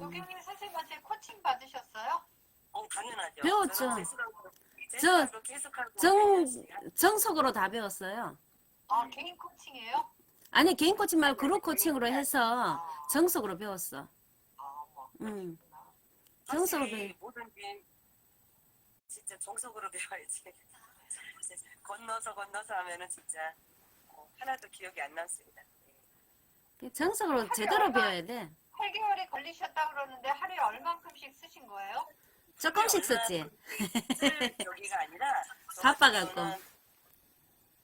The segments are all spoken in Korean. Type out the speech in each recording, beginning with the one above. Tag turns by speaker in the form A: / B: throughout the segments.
A: 조경림 선생님한테 코칭 받으셨어요?
B: 당연하죠.
C: 배웠죠.
B: 저는
C: 저
B: 계속하고
C: 정석으로 다 배웠어요.
A: 아, 개인 코칭이에요?
C: 아니 개인 코칭 말고 그룹 코칭으로 해서
A: 아,
C: 정석으로 배웠어.
A: 뭐,
C: 음.
A: 그러시구나.
C: 정석으로
B: 사실 뭐든지 진짜 정석으로 배워야지. 건너서 하면은 진짜 하나도 기억이 안 남습니다.
C: 정석으로 제대로 배워야 돼.
A: 8개월이 걸리셨다 그러는데 하루에 얼만큼씩 쓰신 거예요?
C: 조금씩 썼지.
B: 쓸 여기가 아니라 저
C: 바빠갖고.
B: 같은 경우는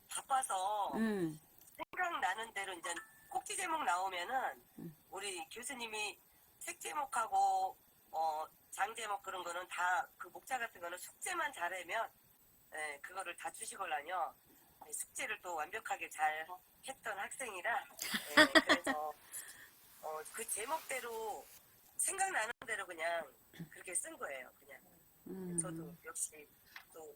B: 바빠서
C: 음.
B: 생각나는 대로 이제 꼭지 제목 나오면은 우리 교수님이 책 제목하고 장 제목 그런 거는 다 그 목차 같은 거는 숙제만 잘하면 그거를 다 주시걸라뇨. 숙제를 또 완벽하게 잘 했던 학생이라 그래서 그 제목대로 생각나는 대로 그냥 그렇게 쓴 거예요. 그냥 저도 역시 또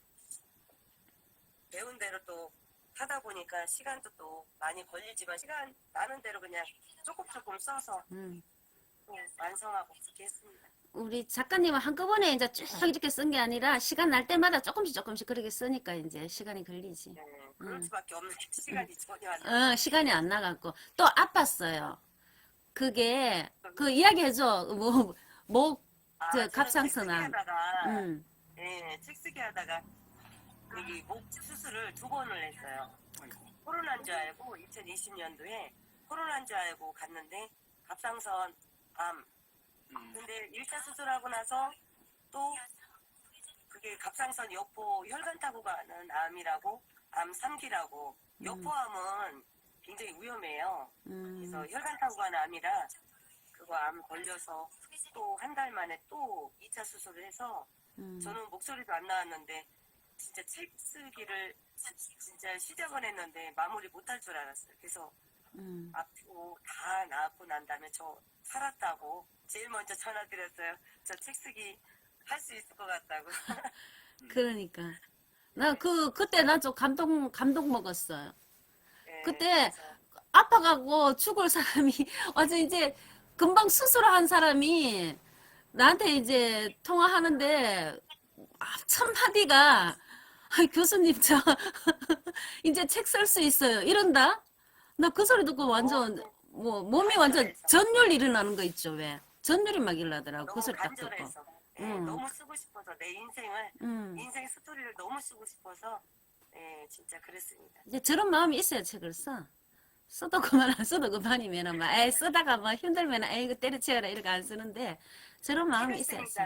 B: 배운 대로 또 하다 보니까 시간도 또 많이 걸리지만 시간 나는 대로 그냥 조금 써서 또 완성하고 그렇게 했습니다.
C: 우리 작가님은 한꺼번에 이제 쭉 이렇게 쓴 게 아니라 시간 날 때마다 조금씩 그렇게 쓰니까 이제 시간이 걸리지.
B: 그럴 수밖에 없는 게 시간이 전혀 안 나.
C: 시간이 안 나갔고 또 아팠어요. 그게 그 이야기해줘. 저 갑상선암.
B: 책 쓰기 하다가 여기 목 수술을 2번을 했어요. 코로나인 줄 알고 2020년도에 코로나인 줄 알고 갔는데 갑상선 암. 근데 1차 수술하고 나서 또 그게 갑상선 여포 혈관 타고 가는 암이라고 암 3기라고 여포암은 굉장히 위험해요. 그래서 혈관 타고 가는 암이라 그거 암 걸려서 또 한 달 만에 또 2차 수술을 해서 저는 목소리도 안 나왔는데 진짜 책 쓰기를 진짜 시작은 했는데 마무리 못할 줄 알았어요. 그래서 아프고 다 나았고 난 다음에 저 살았다고 제일 먼저 전화드렸어요. 저 책 쓰기 할 수 있을 것 같다고.
C: 그러니까 나 그때 나 좀 감동 먹었어요. 그때 아파가고 죽을 사람이 어제 이제 금방 수술한 사람이 나한테 이제 통화하는데 첫 마디가 교수님 저 이제 책 쓸 수 있어요 이런다. 나 그 소리 듣고 완전 몸이 완전 전율 일어나는 거 있죠. 왜 전율이 막 일어나더라고. 그 소리 딱 듣고.
B: 너무 쓰고 싶어서 내 인생을 인생 스토리를 너무 쓰고 싶어서 진짜 그랬습니다.
C: 이제 저런 마음이 있어야 책을 써. 써도 그만 안 써도 그만이면 막 에이 쓰다가 막 힘들면 에이 이거 때려치워라 이렇게 안 쓰는데 저런 마음이 있어야 써.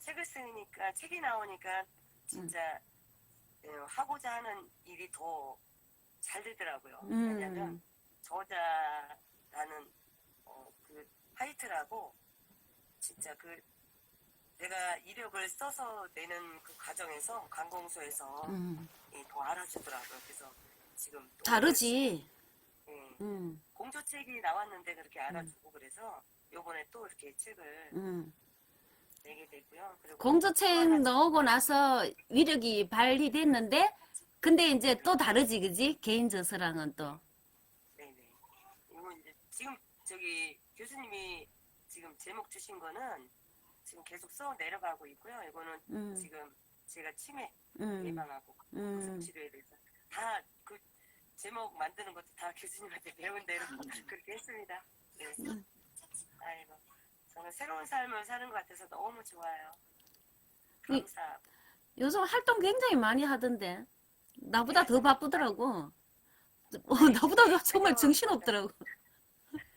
B: 책을 쓰니까 책이 나오니까 진짜 하고자 하는 일이 더 잘 되더라고요. 왜냐면 저자라는 그 타이틀하고 진짜 그 내가 이력을 써서 내는 그 과정에서 관공서에서 더 알아주더라고요. 그래서 지금
C: 다르지.
B: 공조책이 나왔는데 그렇게 알아주고 그래서 요번에 또 이렇게 책을 내게 되고요. 그리고
C: 공조책 나오고 나서 위력이 발휘됐는데 근데 이제 또 다르지 그지? 개인 저서랑은 또.
B: 네네. 이거 이제 지금 저기 교수님이 지금 제목 주신 거는 지금 계속 써 내려가고 있고요. 이거는 지금 제가 치매 예방하고 치료에 대해서 다 그 제목 만드는 것도 다 교수님한테 배운 대로 그렇게 했습니다. 네. 아이고 저는 새로운 삶을 사는 것 같아서 너무 좋아요. 감사하고.
C: 요즘 활동 굉장히 많이 하던데 나보다 더 바쁘더라고. 나보다 정말 정신없더라고.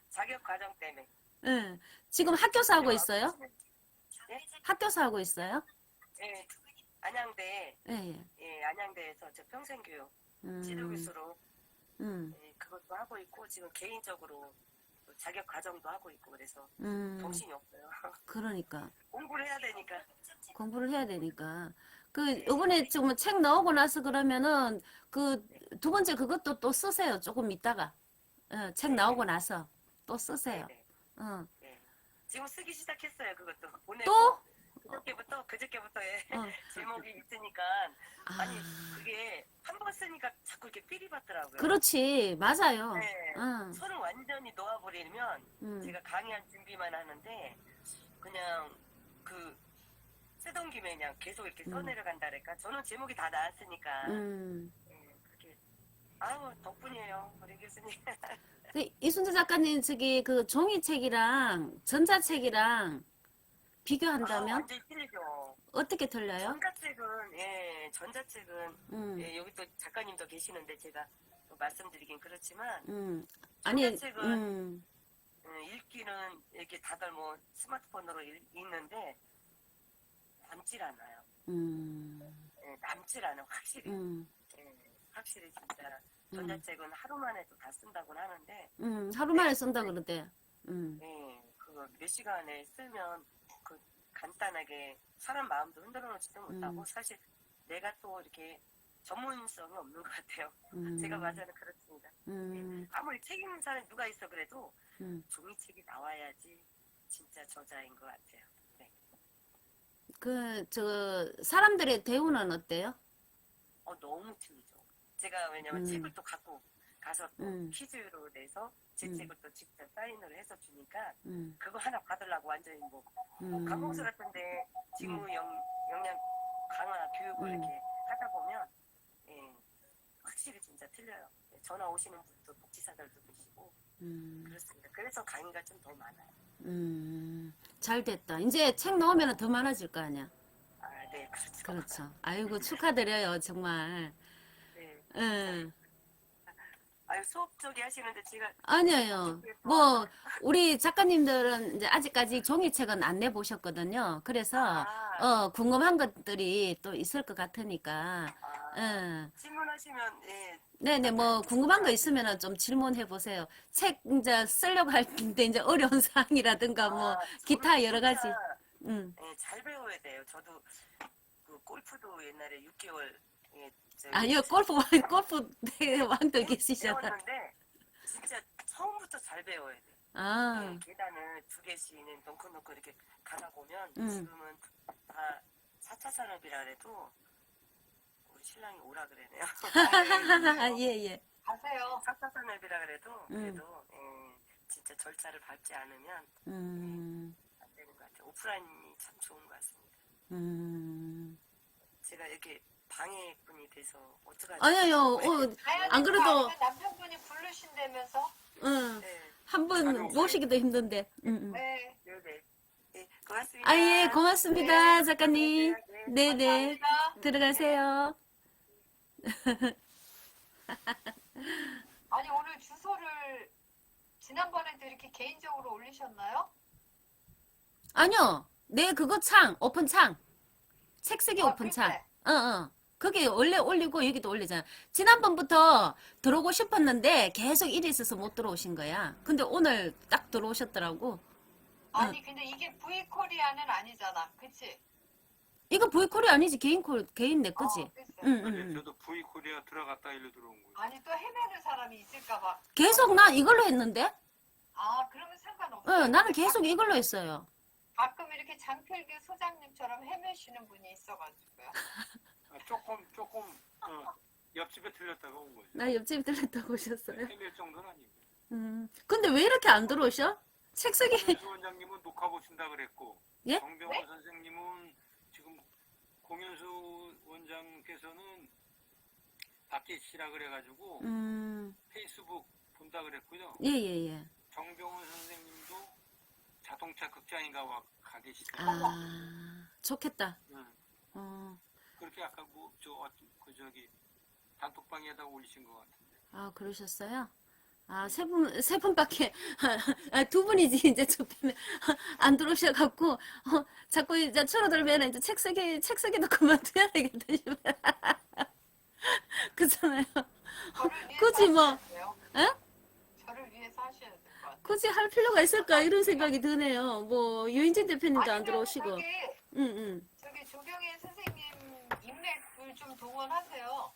B: 자격 과정 때문에.
C: 네. 지금 학교서 하고 있어요?
B: 네?
C: 학교서 하고 있어요?
B: 네. 안양대.
C: 예.
B: 안양대에서 저 평생교육 지도교수로 그것도 하고 있고 지금 개인적으로 자격 과정도 하고 있고 그래서 정신이 없어요.
C: 그러니까
B: 공부를 해야 되니까.
C: 공부를 해야 되니까. 그 이번에 지금 책 나오고 나서 그러면은 그 두 번째 그것도 또 쓰세요. 조금 있다가 책 나오고 나서 또 쓰세요.
B: 네. 지금 쓰기 시작했어요. 그것도 보내고.
C: 또?
B: 그저께부터 제목이 있으니까 아니 그게 한 번 쓰니까 자꾸 이렇게 필이 받더라고요.
C: 그렇지 맞아요.
B: 손을 완전히 놓아버리면 제가 강의할 준비만 하는데 그냥 그 쓰던 김에 그냥 계속 이렇게 써내려간다랄까. 저는 제목이 다 나왔으니까. 그렇게 아유 덕분이에요 우리 교수님.
C: 그 이순재 작가님 저기 그 종이책이랑 전자책이랑 비교한다면
B: 완전히 틀리죠.
C: 어떻게 틀려요?
B: 전자책은 예, 여기 또 작가님도 계시는데 제가 또 말씀드리긴 그렇지만
C: 아니,
B: 전자책은 읽기는 이렇게 다들 뭐 스마트폰으로 읽는데 남질 않아요. 예, 남질 않아 확실히. 예, 확실히 진짜 전자책은 하루 만에 또 다 쓴다고는 하는데
C: 하루 만에 쓴다 그러대.
B: 예, 그거 몇 시간에 쓰면 그 간단하게 사람 마음도 흔들어 놓지도 못하고 사실 내가 또 이렇게 전문성이 없는 것 같아요. 제가 맞아는 그렇습니다. 예, 아무리 책 읽는 사람이 누가 있어 그래도 종이책이 나와야지 진짜 저자인 것 같아요. 네.
C: 저 사람들의 대우는 어때요?
B: 너무 틀리죠. 제가 왜냐면 책을 또 갖고 가서 또 퀴즈로 내서 제 책을 또 직접 사인을 해서 주니까 그거 하나 받으려고 완전히 뭐 감옥수 같은데 직무 역량 강화 교육을 이렇게 하다 보면 예, 확실히 진짜 틀려요. 전화 오시는 분도 복지사들도 계시고 그렇습니다. 그래서 강의가 좀 더 많아요.
C: 잘 됐다. 이제 책 나오면 더 많아질 거 아니야.
B: 아, 네, 그렇죠.
C: 그렇죠. 아이고 축하드려요 정말.
B: 네.
C: 응.
B: 아유 수업 저기 하시는데 제가
C: 아니에요. 뭐 우리 작가님들은 이제 아직까지 종이책은 안 내보셨거든요. 그래서 궁금한 것들이 또 있을 것 같으니까. 응.
B: 질문하시면 예.
C: 네네 뭐 궁금한 거 있으면 좀 질문해 보세요. 책 이제 쓰려고 할 때 이제 어려운 사항이라든가 뭐 기타 여러 가지.
B: 예, 잘 배워야 돼요. 저도 그 골프도 옛날에 6개월 예,
C: 아니요 골프 왕도 계시잖아.
B: 배웠는데 진짜 처음부터 잘 배워야 돼.
C: 아.
B: 예, 계단을 2개씩은 덩크덩크 이렇게 가다 보면 지금은 다 4차 산업이라 그래도 우리 신랑이 오라 그러네요.
C: 예.
A: 가세요.
B: 4차 산업이라 그래도 그래도 예, 진짜 절차를 밟지 않으면 안 되는 것 같아요. 오프라인이 참 좋은 것 같습니다. 제가 이렇게 방해꾼이 돼서 어떡하지?
C: 아니요. 안 그래도
A: 남편분이 부르신다면서?
B: 네.
C: 한 번 모시기도 힘든데.
A: 네.
B: 네네. 네, 고맙습니다.
C: 아, 예, 고맙습니다, 작가님.
B: 네.
C: 네네.
A: 감사합니다.
C: 들어가세요.
A: 아니 오늘 주소를 지난번에도 이렇게 개인적으로 올리셨나요?
C: 아니요. 네, 그거 오픈 창. 책 쓰기 오픈 창.
A: 그때.
C: 그게 원래 올리고 여기도 올리잖아. 지난번부터 들어오고 싶었는데 계속 일이 있어서 못 들어오신 거야. 근데 오늘 딱 들어오셨더라고.
A: 아니 근데 이게 V코리아는 아니잖아. 그치?
C: 이거 보이콜이 아니지. 개인 내 거지.
A: 글쎄.
C: 응.
D: 저도 V코리아 들어갔다 일로 들어온 거예요.
A: 아니 또 헤매는 사람이 있을까봐.
C: 계속 나 이걸로 했는데?
A: 아 그러면 상관없어요.
C: 나는 계속 이걸로 했어요.
A: 가끔 이렇게 장필규 소장님처럼 헤매시는 분이 있어가지고요.
D: 조금 옆집에 들렸다가 온 거죠.
C: 나 옆집에 들렸다고 오셨어요.
D: 헤맬 정도는 아니고.
C: 근데 왜 이렇게 안 들어오셔? 책 쓰기.
D: 공윤수 원장님은 녹화 보신다 그랬고,
C: 예?
D: 정병호
A: 네?
D: 선생님은 지금 공윤수 원장께서는 밖에 있으라 그래가지고 페이스북 본다 그랬고요.
C: 예.
D: 정병호 선생님도 자동차 극장인가 가 계시더라고요.
C: 아, 좋겠다.
D: 그렇게 아까 저기 단톡방에다 올리신 것 같은데.
C: 아, 그러셨어요? 아, 세 분밖에, 두 분이지, 이제 저 때문에 안 들어오셔갖고, 자꾸 이제 줄어들면 이제 책 쓰기도 그만둬야 되겠다 싶어요. 그렇잖아요.
A: 저를 위해서
C: 굳이 뭐,
A: 하셔야 돼요.
C: 에?
A: 저를 위해서 하셔야 될 것 같아요.
C: 굳이 할 필요가 있을까? 이런 생각이 드네요. 뭐, 유인진 대표님도 안
A: 아니면
C: 들어오시고.
A: 저기 조경혜 선생님 인맥을 좀 동원하세요.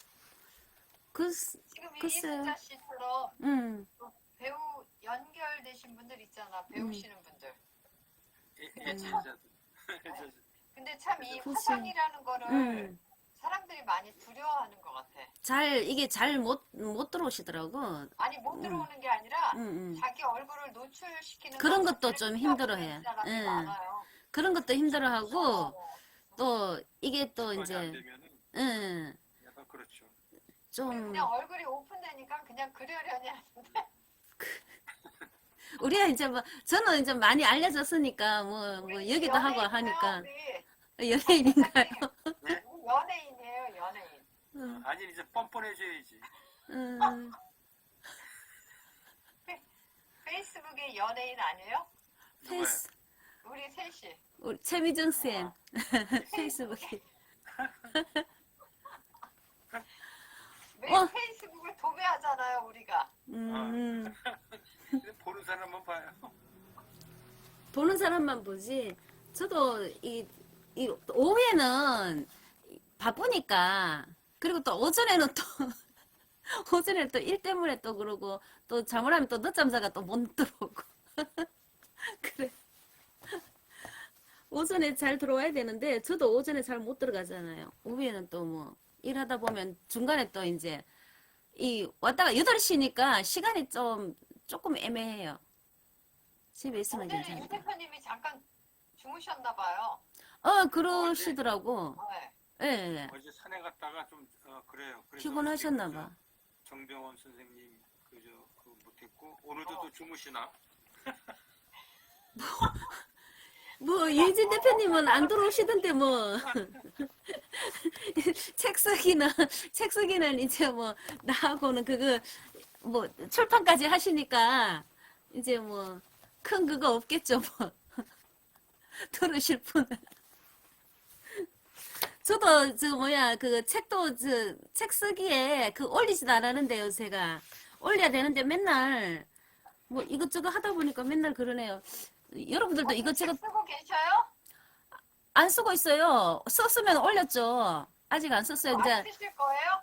A: 지금 이
C: 글쎄요.
A: 이순자 씨처럼 또 배우 연결되신 분들 있잖아. 배우시는 분들.
D: 예체자들.
A: 근데 참 이
C: 그치.
A: 화상이라는 거를 사람들이 많이 두려워하는 것 같아.
C: 이게 잘 못 들어오시더라고.
A: 아니 못 들어오는 게 아니라
C: 응.
A: 자기 얼굴을 노출시키는
C: 그런
A: 거
C: 것도 좀 힘들어해.
A: 사람이
C: 응.
A: 많아요.
C: 그런 것도 힘들어하고,
A: 어,
C: 또, 이게 또
D: 습관이 안
C: 이제,
D: 되면은
C: 응,
D: 약간 그렇죠.
C: 좀,
A: 그냥 얼굴이 오픈되니까 그냥 그러려니 하는데
C: 우리가 이제 뭐, 저는 이제 많이 알려졌으니까, 뭐, 여기도 하고 하니까,
A: 우리
C: 연예인인가요?
D: 네?
A: 연예인이에요, 연예인.
C: 응,
D: 아니 이제 뻔뻔해져야지.
C: 응.
A: 페이스북의 연예인 아니에요?
C: 페이스,
A: 우리 셋이.
C: 우리 최미정 쌤, 페이스북에.
A: 매일
C: 어.
A: 페이스북을 도배하잖아요, 우리가.
D: 근데 보는 사람만 봐요.
C: 보는 사람만 보지. 저도 오후에는 바쁘니까, 그리고 또 오전에는 또, 오전에 또 일 때문에 또 그러고, 또 잘못하면 또 늦잠 자가 또 못 들어오고. 그래. 오전에 잘 들어와야 되는데, 저도 오전에 잘 못 들어가잖아요. 오후에는 또 뭐, 일하다 보면 중간에 또 이제, 왔다가 8시니까 시간이 조금 애매해요. 집에 있으면
A: 오늘은 유
C: 괜찮은데.
A: 대표님이 잠깐 주무셨나 봐요.
C: 그러시더라고.
A: 네.
C: 예, 예.
D: 어제 산에 갔다가 좀 그래요. 그래서
C: 피곤하셨나 봐.
D: 정병원 선생님 그 못했고 오늘도 또 주무시나?
C: 뭐, 유진 대표님은 안 들어오시던데, 뭐. 책 쓰기는 이제 뭐, 나하고는 뭐, 출판까지 하시니까, 이제 뭐, 큰 그거 없겠죠, 뭐. 들으실 분은. 저도, 책도, 책 쓰기에 올리지도 않았는데, 요새가. 올려야 되는데 맨날, 뭐, 이것저것 하다 보니까 맨날 그러네요. 여러분들도 이것저것
A: 책 쓰고 계셔요?
C: 안 쓰고 있어요. 썼으면 올렸죠. 아직 안 썼어요.
A: 안
C: 이제
A: 쓰실 거예요?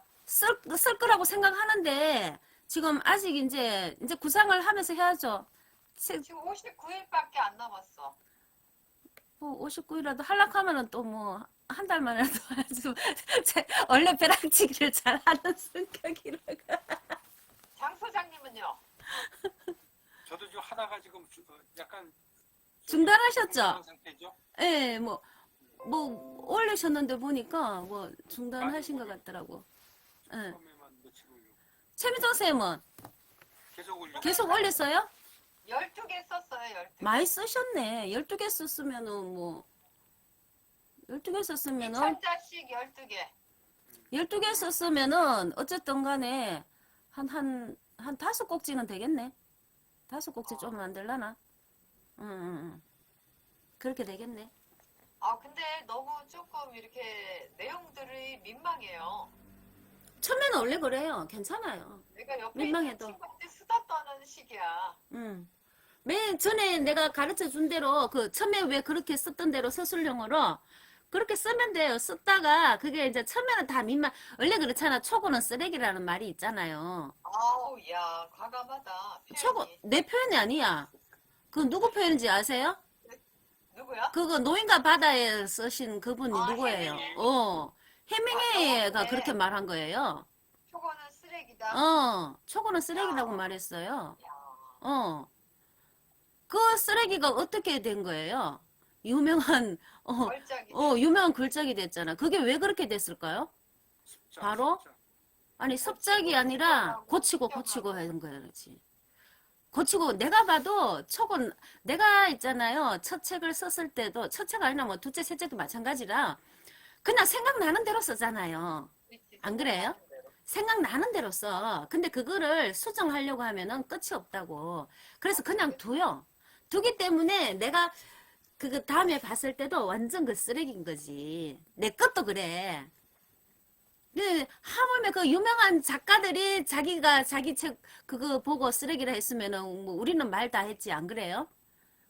C: 쓸 거라고 생각하는데 지금 아직 이제 구상을 하면서 해야죠.
A: 지금 59일밖에 안 남았어.
C: 뭐 59일이라도 하려하면은 또 뭐 한 달 만에라도 해야죠. 원래 벼락치기를 잘하는 성격이라가.
A: 장 소장님은요?
D: 저도 지금 하다가 지금 약간
C: 중단하셨죠?
D: 중단 상태죠?
C: 예, 뭐 올리셨는데 보니까 뭐 중단하신 것 같더라고. 예.
D: 처음에만 며칠 올려.
C: 최미정 쌤은
D: 계속 올려.
C: 계속 올렸어요?
A: 12개 썼어요, 12개.
C: 많이 쓰셨네. 12개 썼으면은 뭐 12개 썼으면은
A: 2,000자씩 12개.
C: 12개 썼으면은 어쨌든 간에 한 5꼭지는 되겠네. 5꼭지 좀 만들라나? 응. 그렇게 되겠네.
A: 아, 근데 너무 조금 이렇게 내용들이 민망해요.
C: 처음에는 원래 그래요. 괜찮아요.
A: 내가 옆에
C: 민망해도.
A: 있는 친구한테 수다 떠는 식이야.
C: 맨 전에 내가 가르쳐 준 대로 처음에 왜 그렇게 썼던 대로 서술형으로 그렇게 쓰면 돼요. 썼다가 그게 이제 처음에는 다 원래 그렇잖아. 초고는 쓰레기라는 말이 있잖아요.
A: 아우, 야, 과감하다.
C: 초고
A: 표현이.
C: 내 표현이 아니야. 그 누구 표현인지 아세요?
A: 누구야?
C: 그거 노인과 바다에 쓰신 그분이 누구예요?
A: 해밍웨이.
C: 해밍웨이가
A: 네.
C: 그렇게 말한 거예요.
A: 초고는 쓰레기다.
C: 초고는 쓰레기라고 말했어요.
A: 야,
C: 그 쓰레기가 어떻게 된 거예요? 유명한
A: 걸작이.
C: 유명한 글작이 됐잖아. 그게 왜 그렇게 됐을까요?
D: 습작,
C: 바로?
D: 습작.
C: 아니 섭작이 아니라 고치고 하는 거야, 그렇지. 고치고 내가 봐도 초고 내가 있잖아요. 첫 책을 썼을 때도 첫 책 아니라 뭐 둘째, 셋째도 마찬가지라 그냥 생각나는 대로 쓰잖아요. 안 그래요? 생각나는 대로 써. 근데 그거를 수정하려고 하면은 끝이 없다고. 그래서 그냥 둬요. 두기 때문에 내가 그거 다음에 봤을 때도 완전 그 쓰레기인 거지. 내 것도 그래. 하물며 그 유명한 작가들이 자기가 자기 책 그거 보고 쓰레기라 했으면은 뭐 우리는 말 다 했지 안 그래요?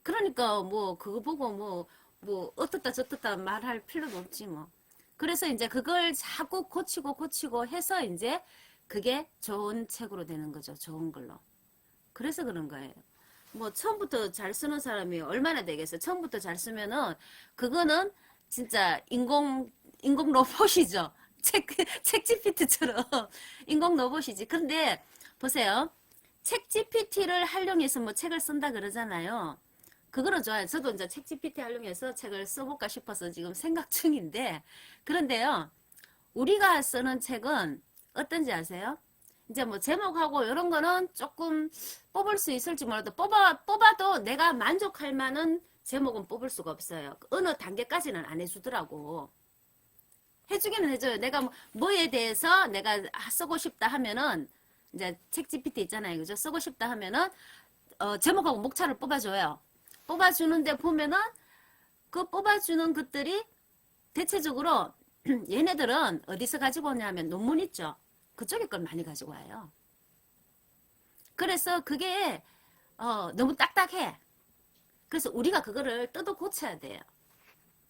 C: 그러니까 뭐 그거 보고 뭐 어떻다 저떻다 말할 필요도 없지 뭐. 그래서 이제 그걸 자꾸 고치고 해서 이제 그게 좋은 책으로 되는 거죠. 좋은 걸로. 그래서 그런 거예요. 뭐 처음부터 잘 쓰는 사람이 얼마나 되겠어요. 처음부터 잘 쓰면은 그거는 진짜 인공 로봇이죠. 책 GPT처럼 인공 로봇이지. 근데 보세요. 책 GPT를 활용해서 뭐 책을 쓴다 그러잖아요. 그거는 좋아요. 저도 이제 책 GPT 활용해서 책을 써볼까 싶어서 지금 생각 중인데, 그런데요, 우리가 쓰는 책은 어떤지 아세요? 이제 뭐 제목하고 이런 거는 조금 뽑을 수 있을지 몰라도 뽑아도 내가 만족할 만한 제목은 뽑을 수가 없어요. 어느 단계까지는 안 해주더라고. 해주기는 해줘요. 내가 뭐에 대해서 내가 쓰고 싶다 하면은 이제 책 GPT 있잖아요. 그죠? 쓰고 싶다 하면은 제목하고 목차를 뽑아줘요. 뽑아주는데 보면은 그 뽑아주는 것들이 대체적으로 얘네들은 어디서 가지고 오냐면 논문 있죠. 그쪽에 걸 많이 가지고 와요. 그래서 그게 너무 딱딱해. 그래서 우리가 그거를 뜯어 고쳐야 돼요.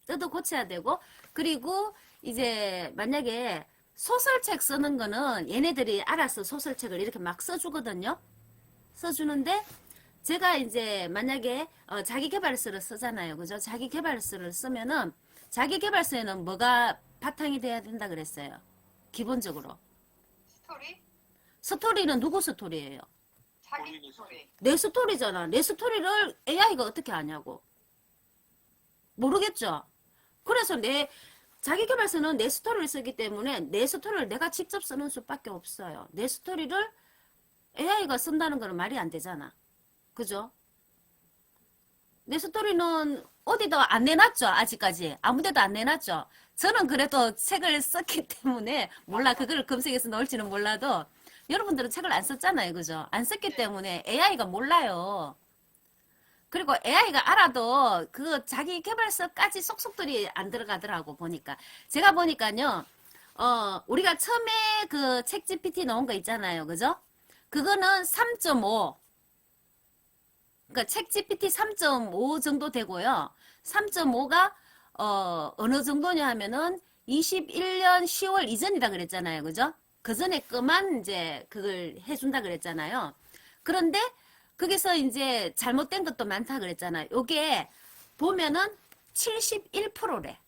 C: 뜯어 고쳐야 되고, 그리고 이제 만약에 소설책 쓰는 거는 얘네들이 알아서 소설책을 이렇게 막 써주거든요. 써주는데 제가 이제 만약에 자기계발서를 쓰잖아요. 그죠? 자기계발서를 쓰면은 자기계발서에는 뭐가 바탕이 돼야 된다 그랬어요. 기본적으로.
A: 스토리?
C: 스토리는 누구 스토리예요?
A: 자기
D: 본인의
A: 스토리.
C: 내 스토리잖아. 내 스토리를 AI가 어떻게 아냐고. 모르겠죠? 그래서 자기계발서는 내 스토리를 쓰기 때문에 내 스토리를 내가 직접 쓰는 수밖에 없어요. 내 스토리를 AI가 쓴다는 건 말이 안 되잖아. 그죠? 내 스토리는 어디도 안 내놨죠. 아직까지. 아무데도 안 내놨죠. 저는 그래도 책을 썼기 때문에 몰라. 그걸 검색해서 넣을지는 몰라도 여러분들은 책을 안 썼잖아요. 그죠? 안 썼기 때문에 AI가 몰라요. 그리고 AI가 알아도 그 자기 개발서까지 쏙쏙들이 안 들어가더라고 보니까. 제가 보니까요. 우리가 처음에 그 책 GPT 넣은 거 있잖아요. 그죠? 그거는 3.5. 그러니까 책 GPT 3.5 정도 되고요. 3.5가 어느 정도냐 하면은 21년 10월 이전이다 그랬잖아요. 그죠? 그 전에 거만 이제 그걸 해준다 그랬잖아요. 그런데 거기서 이제 잘못된 것도 많다 그랬잖아요. 요게 보면은 71%래.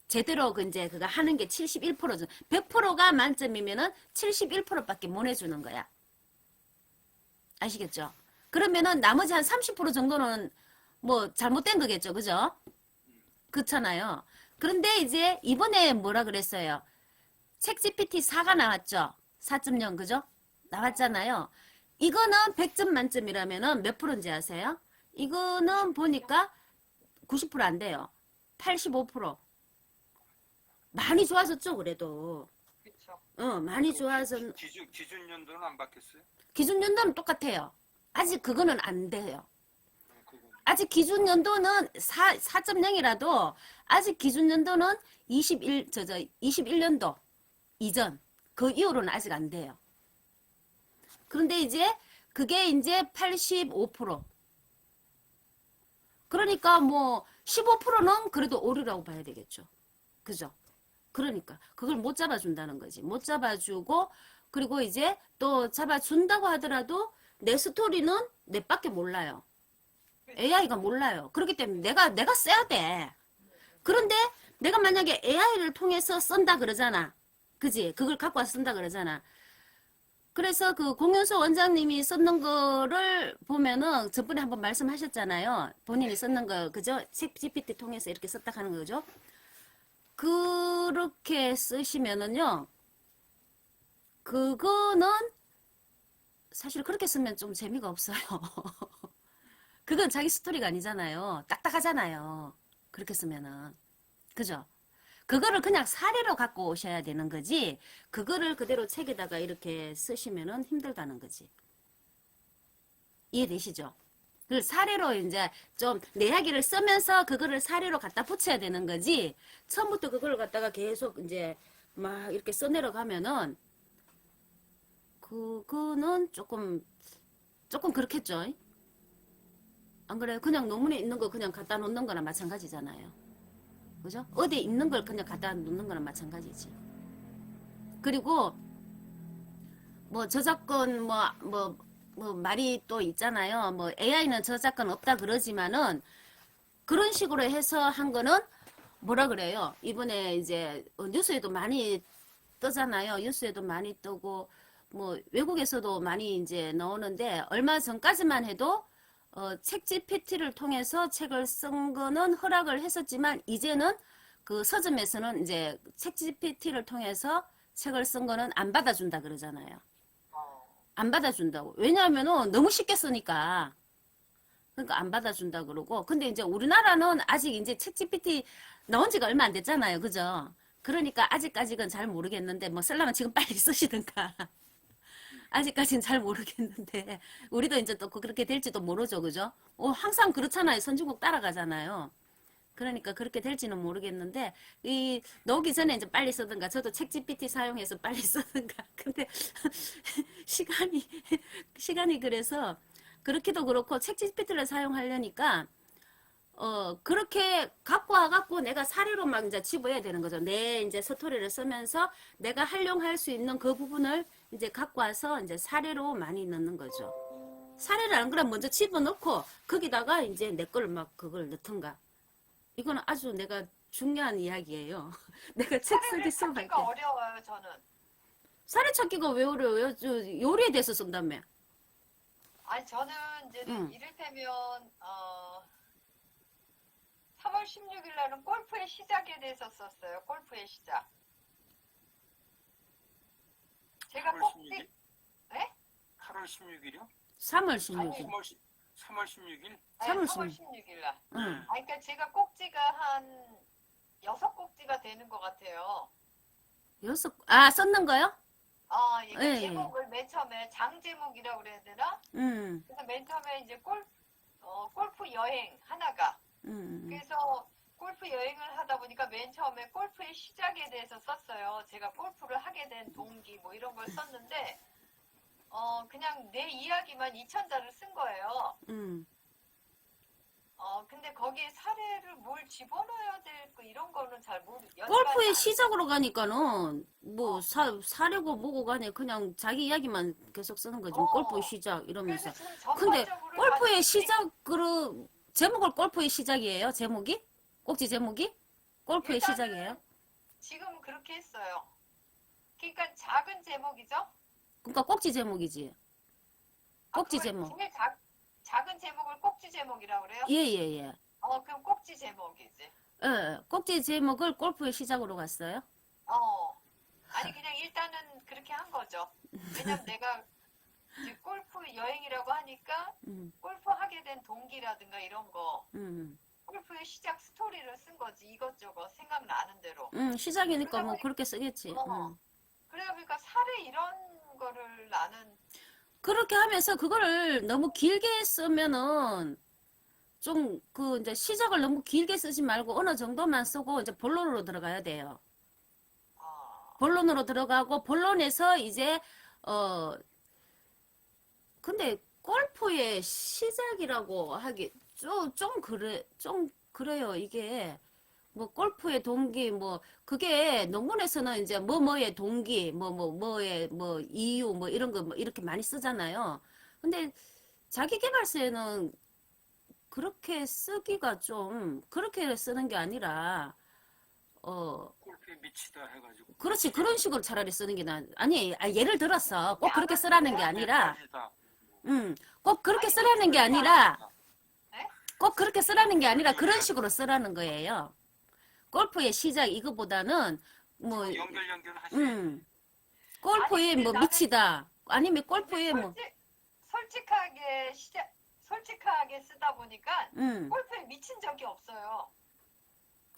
C: 제대로 이제 그거 하는 게 71%죠. 100%가 만점이면은 71%밖에 못 해주는 거야. 아시겠죠? 그러면은 나머지 한 30% 정도는 뭐 잘못된 거겠죠. 그죠? 그렇잖아요. 그런데 이제 이번에 뭐라 그랬어요? 책 GPT 4가 나왔죠. 4.0 그죠? 나왔잖아요. 이거는 100점 만점이라면은 몇 프로인지 아세요? 이거는 보니까 90% 안 돼요. 85%. 많이 좋아졌죠, 그래도.
A: 그쵸.
C: 많이 좋아서.
D: 기준 연도는 안 바뀌었어요?
C: 기준 연도는 똑같아요. 아직 그거는 안 돼요.
D: 그거.
C: 아직 기준 연도는 4.0이라도 아직 기준 연도는 21년도 이전 그 이후로는 아직 안 돼요. 그런데 이제 그게 이제 85%. 그러니까 뭐 15%는 그래도 오류라고 봐야 되겠죠. 그죠? 그러니까 그걸 못 잡아준다는 거지. 못 잡아주고 그리고 이제 또 잡아준다고 하더라도 내 스토리는 내밖에 몰라요. AI가 몰라요. 그렇기 때문에 내가 써야 돼. 그런데 내가 만약에 AI를 통해서 쓴다 그러잖아. 그지? 그걸 갖고 와서 쓴다 그러잖아. 그래서 그 공윤수 원장님이 썼는 거를 보면은 저번에 한번 말씀하셨잖아요. 본인이 썼는 거, 그죠? 책 GPT 통해서 이렇게 썼다 하는 거죠. 그렇게 쓰시면은요, 그거는 사실 그렇게 쓰면 좀 재미가 없어요. 그건 자기 스토리가 아니잖아요. 딱딱하잖아요. 그렇게 쓰면은. 그죠? 그거를 그냥 사례로 갖고 오셔야 되는 거지, 그거를 그대로 책에다가 이렇게 쓰시면은 힘들다는 거지. 이해되시죠? 그 사례로 이제 좀 내 이야기를 쓰면서 그거를 사례로 갖다 붙여야 되는 거지, 처음부터 그걸 갖다가 계속 이제 막 이렇게 써내려가면은 그거는 조금 그렇겠죠? 안 그래요? 그냥 논문에 있는 거 그냥 갖다 놓는 거나 마찬가지잖아요. 그죠? 어디 있는 걸 그냥 갖다 놓는 거나 마찬가지지. 그리고 뭐 저작권 뭐 말이 또 있잖아요. 뭐 AI는 저작권 없다 그러지만은 그런 식으로 해서 한 거는 뭐라 그래요? 이번에 이제 뉴스에도 많이 뜨잖아요. 뉴스에도 많이 뜨고 뭐 외국에서도 많이 이제 나오는데 얼마 전까지만 해도 챗GPT를 통해서 책을 쓴 거는 허락을 했었지만 이제는 그 서점에서는 이제 챗GPT를 통해서 책을 쓴 거는 안 받아준다 그러잖아요. 안 받아준다고. 왜냐하면은 너무 쉽게 쓰니까. 그러니까 안 받아준다 그러고. 근데 이제 우리나라는 아직 이제 챗GPT 나온 지가 얼마 안 됐잖아요. 그죠? 그러니까 아직까지는 잘 모르겠는데 뭐 쓰려면 지금 빨리 쓰시든가. 아직까지는 잘 모르겠는데 우리도 이제 또 그렇게 될지도 모르죠. 그죠? 항상 그렇잖아요. 선진국 따라가잖아요. 그러니까 그렇게 될지는 모르겠는데 이 나오기 전에 이제 빨리 쓰든가 저도 챗GPT 사용해서 빨리 쓰든가 근데 시간이 그래서 그렇기도 그렇고 챗GPT를 사용하려니까 그렇게 갖고 와갖고 내가 사례로 막 이제 집어야 되는 거죠. 내 이제 스토리를 쓰면서 내가 활용할 수 있는 그 부분을 이제 갖고 와서 이제 사례로 많이 넣는 거죠. 사례를 안 그러면 먼저 집어넣고 거기다가 이제 내 걸 막 그걸 넣던가. 이거는 아주 내가 중요한 이야기예요. 내가 책 쓰기 시작할 때.
A: 찾기가 어려워요, 저는.
C: 사례 찾기가 왜 어려워요? 요리에 대해서 쓴다며.
A: 아니, 저는 이제
C: 응.
A: 이를테면, 3월 16일 날은 골프의 시작에 대해서 썼어요. 골프의 시작. 제가
D: 8월
A: 꼭
D: 16일?
A: 네?
D: 8월 16일이요?
C: 3월 16일.
D: 3월 16일?
C: 3월
A: 3월 16일 날.
C: 응.
A: 그러니까 제가 꼭지가 한 6꼭지가 되는 것 같아요.
C: 썼는 거요?
A: 이거
C: 예, 예.
A: 제목을 맨 처음에 장제목이라고 그래야 되나? 그래서 맨 처음에 이제 골프 여행 하나가. 그래서 골프 여행을 하다 보니까 맨 처음에 골프의 시작에 대해서 썼어요. 제가 골프를 하게 된 동기 뭐 이런 걸 썼는데 그냥 내 이야기만 2,000자를 쓴 거예요. 근데 거기에 사례를 뭘 집어넣어야 될거 이런 거는 잘
C: 골프의 시작으로 가니까는 뭐 사려고 뭐고 간에 그냥 자기 이야기만 계속 쓰는 거지. 골프의 시작 이러면서. 근데 골프의 시작으로 제목을 골프의 시작이에요? 제목이? 꼭지 제목이? 골프의 시작이에요?
A: 지금 그렇게 했어요. 그러니까 작은 제목이죠?
C: 그러니까 꼭지 제목이지. 꼭지 제목.
A: 제일 작은 제목을 꼭지 제목이라고 그래요?
C: 예예예.
A: 그럼 꼭지 제목이지.
C: 꼭지 제목을 골프의 시작으로 갔어요?
A: 아니 그냥 일단은 그렇게 한 거죠. 왜냐면 내가 이제 골프 여행이라고 하니까 골프 하게 된 동기라든가 이런 거 골프의 시작 스토리를 쓴 거지. 이것저것 생각나는 대로.
C: 시작이니까 뭐 그렇게 쓰겠지.
A: 그래요. 그러니까 사례 이런 거를 나는
C: 그렇게 하면서 그거를 너무 길게 쓰면은 좀 이제 시작을 너무 길게 쓰지 말고 어느 정도만 쓰고 이제 본론으로 들어가야 돼요. 본론으로 들어가고 본론에서 이제 근데 골프의 시작이라고 하기 좀 그래요. 이게 뭐 골프의 동기 뭐 그게 논문에서는 이제 뭐의 동기 뭐의 뭐 이유 뭐 이런 거 뭐 이렇게 많이 쓰잖아요. 근데 자기계발서에는 그렇게 쓰기가 좀 그렇게 쓰는 게 아니라
D: 골프에 미치다 해가지고.
C: 그렇지 그런 식으로 차라리 쓰는 게 아니 예를 들어서 꼭 그렇게 쓰라는 게 아니라 꼭 그렇게 쓰라는 게 아니라 꼭 그렇게 쓰라는 게 아니라 그런 식으로 쓰라는 거예요. 골프의 시작 이거보다는 뭐
D: 연결하시.
C: 골프에 뭐 미치다 아니면 골프에 뭐
A: 솔직하게 쓰다 보니까 골프에 미친 적이 없어요.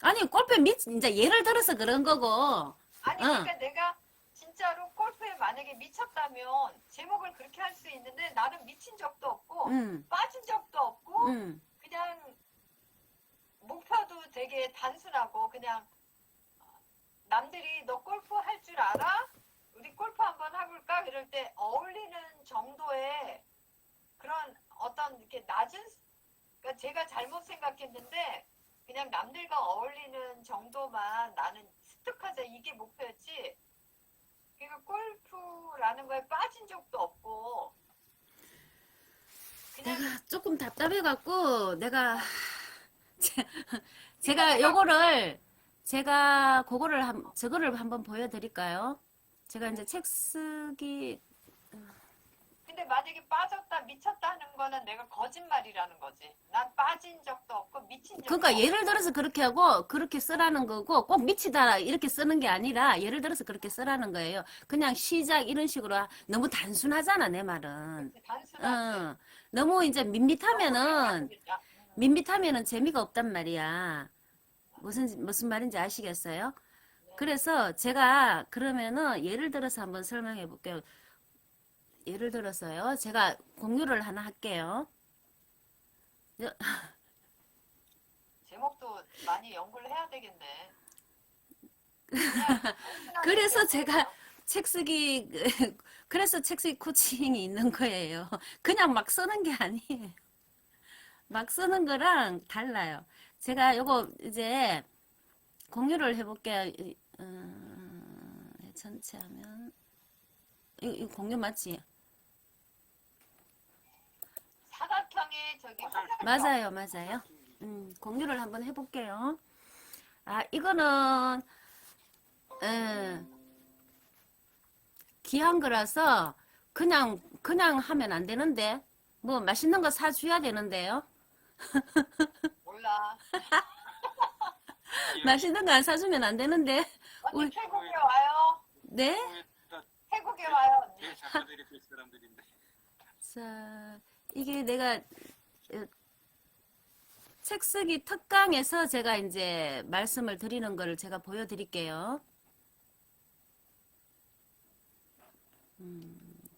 C: 아니 골프에 이제 예를 들어서 그런 거고
A: 아니 그러니까 내가 진짜로 골프에 만약에 미쳤다면 제목을 그렇게 할 수 있는데 나는 미친 적도 없고 빠진 적도 없고 그냥 목표도 되게 단순하고 그냥 남들이 너 골프 할 줄 알아? 우리 골프 한번 해볼까? 이럴 때 어울리는 정도의 그런 어떤 이렇게 낮은 그러니까 제가 잘못 생각했는데 그냥 남들과 어울리는 정도만 나는 습득하자 이게 목표였지. 그러니까 골프라는 거에 빠진 적도 없고 그냥
C: 내가 조금 답답해갖고 내가 제가 요거를 제가 저거를 한번 보여드릴까요? 제가 이제 책 쓰기,
A: 근데 만약에 빠졌다 미쳤다 하는 거는 내가 거짓말이라는 거지. 난 빠진 적도 없고 미친 적도
C: 그러니까
A: 없고.
C: 예를 들어서 그렇게 하고 그렇게 쓰라는 거고 꼭 미치다 이렇게 쓰는 게 아니라 예를 들어서 그렇게 쓰라는 거예요. 그냥 시작 이런 식으로 너무 단순하잖아 내 말은.
A: 단순하지.
C: 너무 이제
A: 밋밋하면
C: 밋밋하면은 재미가 없단 말이야. 무슨 말인지 아시겠어요? 그래서 제가 그러면은 예를 들어서 한번 설명해 볼게요. 예를 들어서요. 제가 공유를 하나 할게요.
A: 제목도 많이 연구를 해야 되겠네.
C: 그래서 제가 그래서 책 쓰기 코칭이 있는 거예요. 그냥 막 쓰는 게 아니에요. 막 쓰는 거랑 달라요. 제가 요거 이제 공유를 해볼게요. 전체 하면. 이거 공유 맞지?
A: 사각형의 저기 화살표.
C: 맞아요. 공유를 한번 해볼게요. 아, 이거는, 귀한 거라서 그냥 하면 안 되는데, 뭐 맛있는 거 사줘야 되는데요.
A: 몰라.
C: 맛있는 거 안 사주면 안 되는데,
A: 언니
C: 우리-
A: 태국에 와요.
C: 네?
A: 태국에 와요 언니.
D: 내 작가들이 그 사람들인데.
C: 자, 이게 내가 책 쓰기 특강에서 제가 이제 말씀을 드리는 거를 제가 보여드릴게요.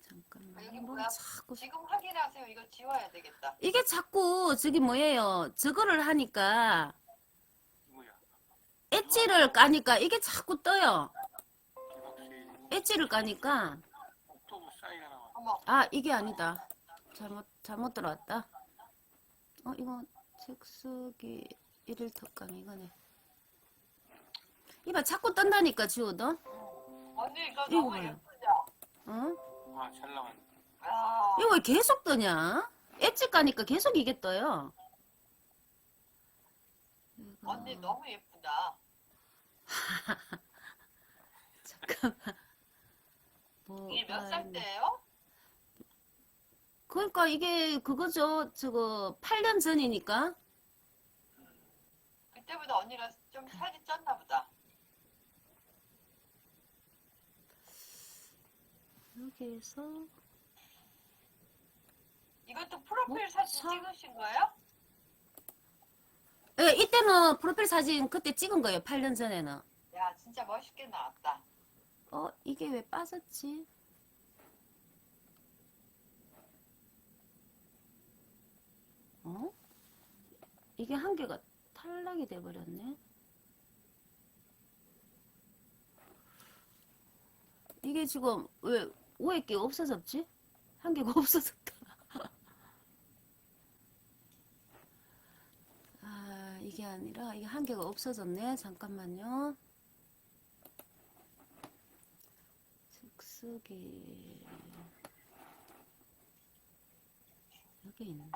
C: 잠깐만.
A: 여기
C: 뭐
A: 뭐야?
C: 자꾸
A: 지금 확인하세요. 이거 지워야 되겠다.
C: 이게 자꾸 저기 뭐예요? 저거를 하니까
D: 뭐야?
C: 엣지를 까니까 이게 자꾸 떠요.
D: 기박씨
C: 엣지를 까니까
D: 옥토브 사이가 나와.
A: 어머.
C: 아 이게 아니다. 잘못 들어왔다. 이거 책 쓰기 일일 특강 이거네. 이봐 자꾸 뜬다니까 지우도.
A: 언니 이거
C: 이거
A: 너무
C: 봐요.
A: 예쁘죠?
C: 어?
D: 아, 잘 나왔네.
A: 아,
C: 이거 왜 계속 뜨냐? 엣지 까니까 계속 이게 떠요.
A: 언니 너무 예쁘다.
C: 잠깐만. 뭐,
A: 이게 몇 살 때예요?
C: 그러니까 이게 그거죠. 저거 8년 전이니까.
A: 그때보다 언니가 좀 살이 쪘나 보다.
C: 여기에서
A: 이것도 프로필
C: 뭐,
A: 사진 찍으신 거예요?
C: 예, 이때는 프로필 사진 그때 찍은 거예요. 8년 전에는.
A: 야, 진짜 멋있게 나왔다.
C: 이게 왜 빠졌지? 이게 한 개가 탈락이 돼버렸네. 이게 지금 왜 5개 없어졌지? 한 개가 없어졌다. 아, 이게 아니라 이게 한 개가 없어졌네. 잠깐만요. 즉쓰기 여기 있네.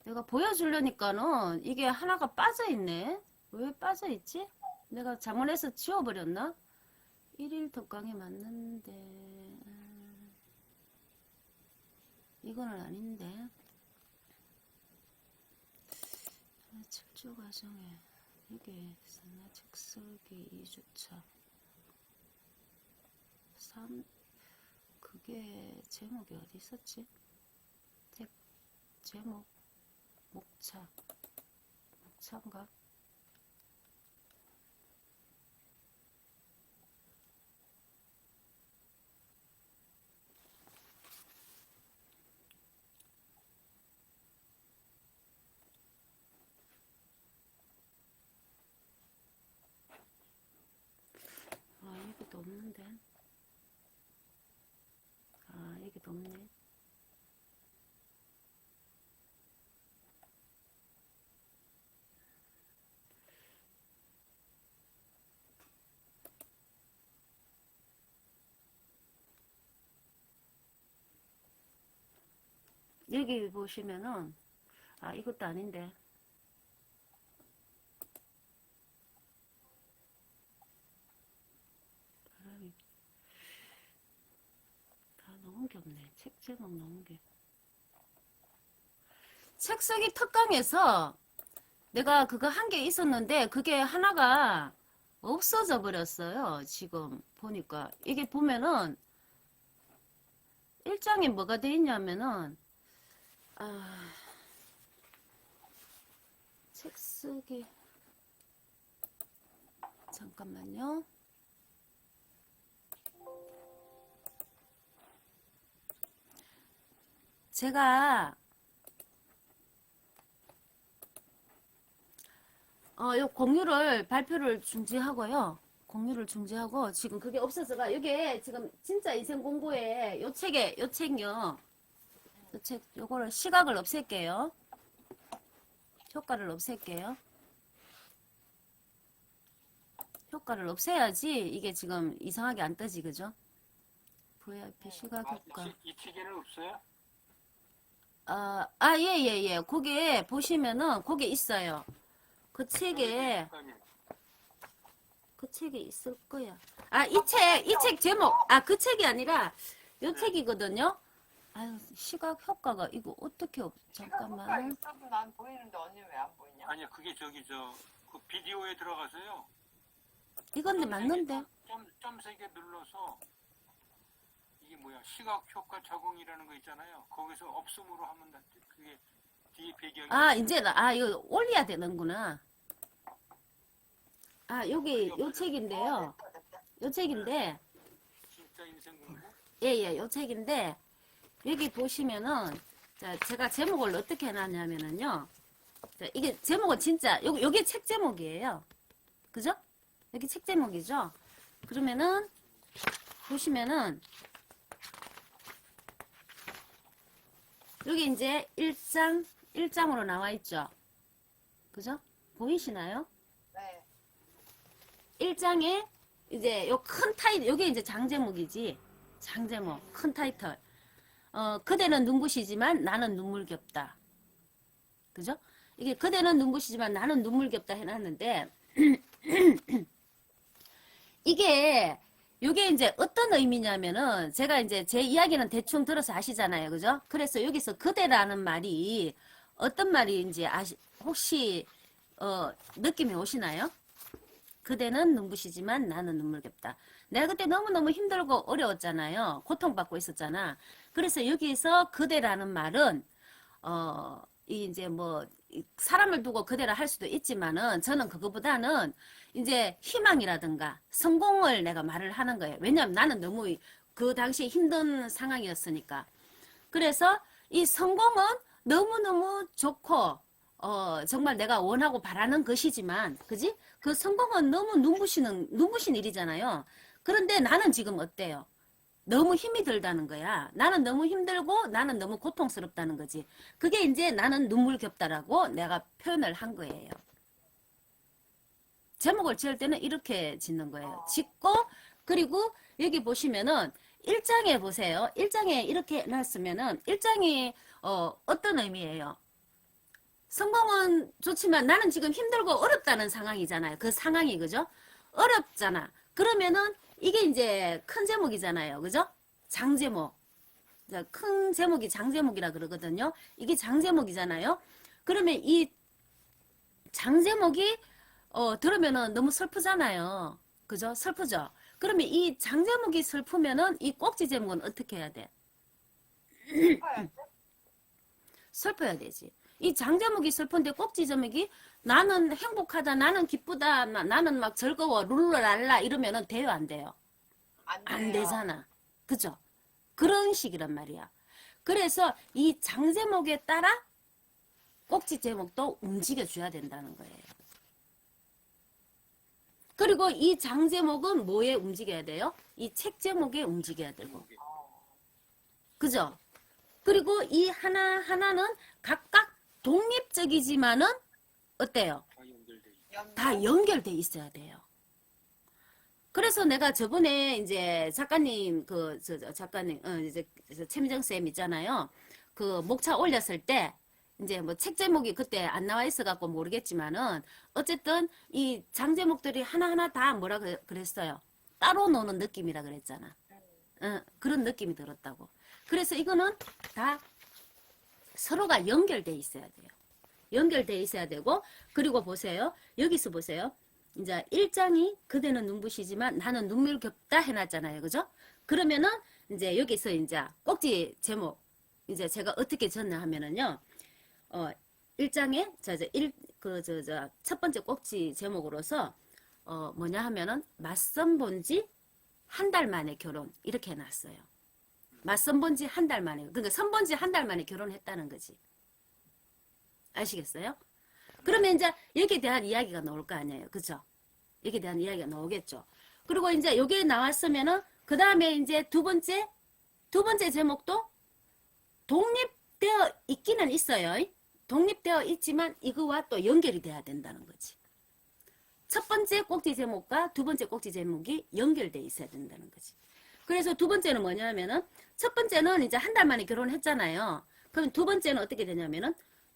C: 내가 보여주려니까는 이게 하나가 빠져있네. 왜 빠져있지? 내가 잘못해서 지워버렸나? 1일 특강에 맞는데 이거는 아닌데. 철저 과정에 이게 있었나? 책 쓰기 2주차 3 그게 제목이 어디 있었지? 책 제목 목차인가? 여기도 없는데. 여기도 없네. 여기 보시면은 이것도 아닌데. 나온 게 없네. 책 제목 나온 게. 책 쓰기 특강에서 내가 그거 한 게 있었는데 그게 하나가 없어져 버렸어요. 지금 보니까 이게 보면은 1장에 뭐가 돼 있냐면은 책 쓰기 잠깐만요. 제가 요 공유를 발표를 중지하고요. 공유를 중지하고 지금 그게 없어서가 이게 지금 진짜 인생 공부에 요 책에 요 책요. 요 책 요거를 시각을 없앨게요. 효과를 없앨게요. 효과를 없애야지 이게 지금 이상하게 안 뜨지 그죠? VIP 시각 효과.
D: 이 책에는 없어요?
C: 예. 거기에 보시면은 거기에 있어요. 그 책에 있을 거야. 이 책 제목. 그 책이 아니라 요 책이거든요. 아유, 시각 효과가 이거 어떻게 잠깐만.
A: 있어도 난 보이는데 언니 왜 안 보이냐?
D: 아니야, 그게 그 비디오에 들어가서요.
C: 이건데 맞는데.
D: 점 3개 눌러서 이게 뭐야? 시각 효과 적응이라는 거 있잖아요. 거기서 없음으로 하면 그게 뒤에 배경이.
C: 이제 이거 올려야 되는구나. 여기 요 책인데요. 요 책인데.
D: 진짜 인생 공부?
C: 예, 요 책인데 여기 보시면은 자, 제가 제목을 어떻게 해놨냐면은요. 자, 이게 제목은 진짜 요게 책 제목이에요. 그죠? 여기 책 제목이죠. 그러면은 보시면은 여기 이제 1장으로 나와 있죠. 그죠? 보이시나요?
A: 네.
C: 1장에 이제 요 큰 타이틀, 요게 이제 장제목이지. 장제목, 큰 타이틀. 그대는 눈부시지만 나는 눈물겹다. 그죠? 이게 그대는 눈부시지만 나는 눈물겹다 해놨는데, 요게 이제 어떤 의미냐면은, 제가 이제 제 이야기는 대충 들어서 아시잖아요. 그죠? 그래서 여기서 그대라는 말이 어떤 말인지 혹시, 느낌이 오시나요? 그대는 눈부시지만 나는 눈물겹다. 내가 그때 너무너무 힘들고 어려웠잖아요. 고통받고 있었잖아. 그래서 여기서 그대라는 말은 이제 뭐 사람을 두고 그대라 할 수도 있지만은 저는 그거보다는 이제 희망이라든가 성공을 내가 말을 하는 거예요. 왜냐하면 나는 너무 그 당시에 힘든 상황이었으니까. 그래서 이 성공은 너무너무 좋고 정말 내가 원하고 바라는 것이지만, 그지? 그 성공은 너무 눈부신 일이잖아요. 그런데 나는 지금 어때요? 너무 힘이 들다는 거야. 나는 너무 힘들고 나는 너무 고통스럽다는 거지. 그게 이제 나는 눈물겹다라고 내가 표현을 한 거예요. 제목을 지을 때는 이렇게 짓는 거예요. 짓고, 그리고 여기 보시면은 1장에 보세요. 1장에 이렇게 놨으면은 1장이 어떤 의미예요? 성공은 좋지만 나는 지금 힘들고 어렵다는 상황이잖아요. 그 상황이, 그죠? 어렵잖아. 그러면은 이게 이제 큰 제목이잖아요. 그죠? 장제목. 큰 제목이 장제목이라 그러거든요. 이게 장제목이잖아요. 그러면 이 장제목이 들으면은 너무 슬프잖아요. 그죠? 슬프죠? 그러면 이 장제목이 슬프면은 이 꼭지 제목은 어떻게 해야 돼? 슬퍼야 되지. 이 장제목이 슬픈데 꼭지 제목이 나는 행복하다, 나는 기쁘다, 나는 막 즐거워, 룰루랄라 이러면은 돼요, 안 돼요? 안 되잖아. 그죠? 그런 식이란 말이야. 그래서 이 장제목에 따라 꼭지 제목도 움직여줘야 된다는 거예요. 그리고 이 장제목은 뭐에 움직여야 돼요? 이 책 제목에 움직여야 되고. 그죠? 그리고 이 하나하나는 각각 독립적이지만은 어때요? 다 연결돼 있어야 돼요. 그래서 내가 저번에 이제 작가님 작가님 이제 최미정 쌤 있잖아요. 그 목차 올렸을 때 이제 뭐 책 제목이 그때 안 나와 있어 갖고 모르겠지만은 어쨌든 이 장 제목들이 하나하나 다 뭐라 그랬어요? 따로 노는 느낌이라 그랬잖아. 그런 느낌이 들었다고. 그래서 이거는 다 서로가 연결돼 있어야 돼요. 연결돼 있어야 되고, 그리고 보세요. 여기서 보세요. 이제 1장이 그대는 눈부시지만 나는 눈물겹다 해놨잖아요. 그죠? 그러면은 이제 여기서 이제 꼭지 제목, 이제 제가 어떻게 졌나 하면은요. 1장에 첫 번째 꼭지 제목으로서 뭐냐 하면은 맞선 본지 한 달 만에 결혼 이렇게 해놨어요. 맞선 본지 한 달 만에, 그러니까 선 본지 한 달 만에 결혼했다는 거지. 아시겠어요? 그러면 이제 여기에 대한 이야기가 나올 거 아니에요. 그죠? 여기에 대한 이야기가 나오겠죠. 그리고 이제 여기에 나왔으면은 그 다음에 이제 두 번째 제목도 독립되어 있기는 있어요. 독립되어 있지만 이거와 또 연결이 돼야 된다는 거지. 첫 번째 꼭지 제목과 두 번째 꼭지 제목이 연결돼 있어야 된다는 거지. 그래서 두 번째는 뭐냐면은 첫 번째는 이제 한 달 만에 결혼했잖아요. 그럼 두 번째는 어떻게 되냐면은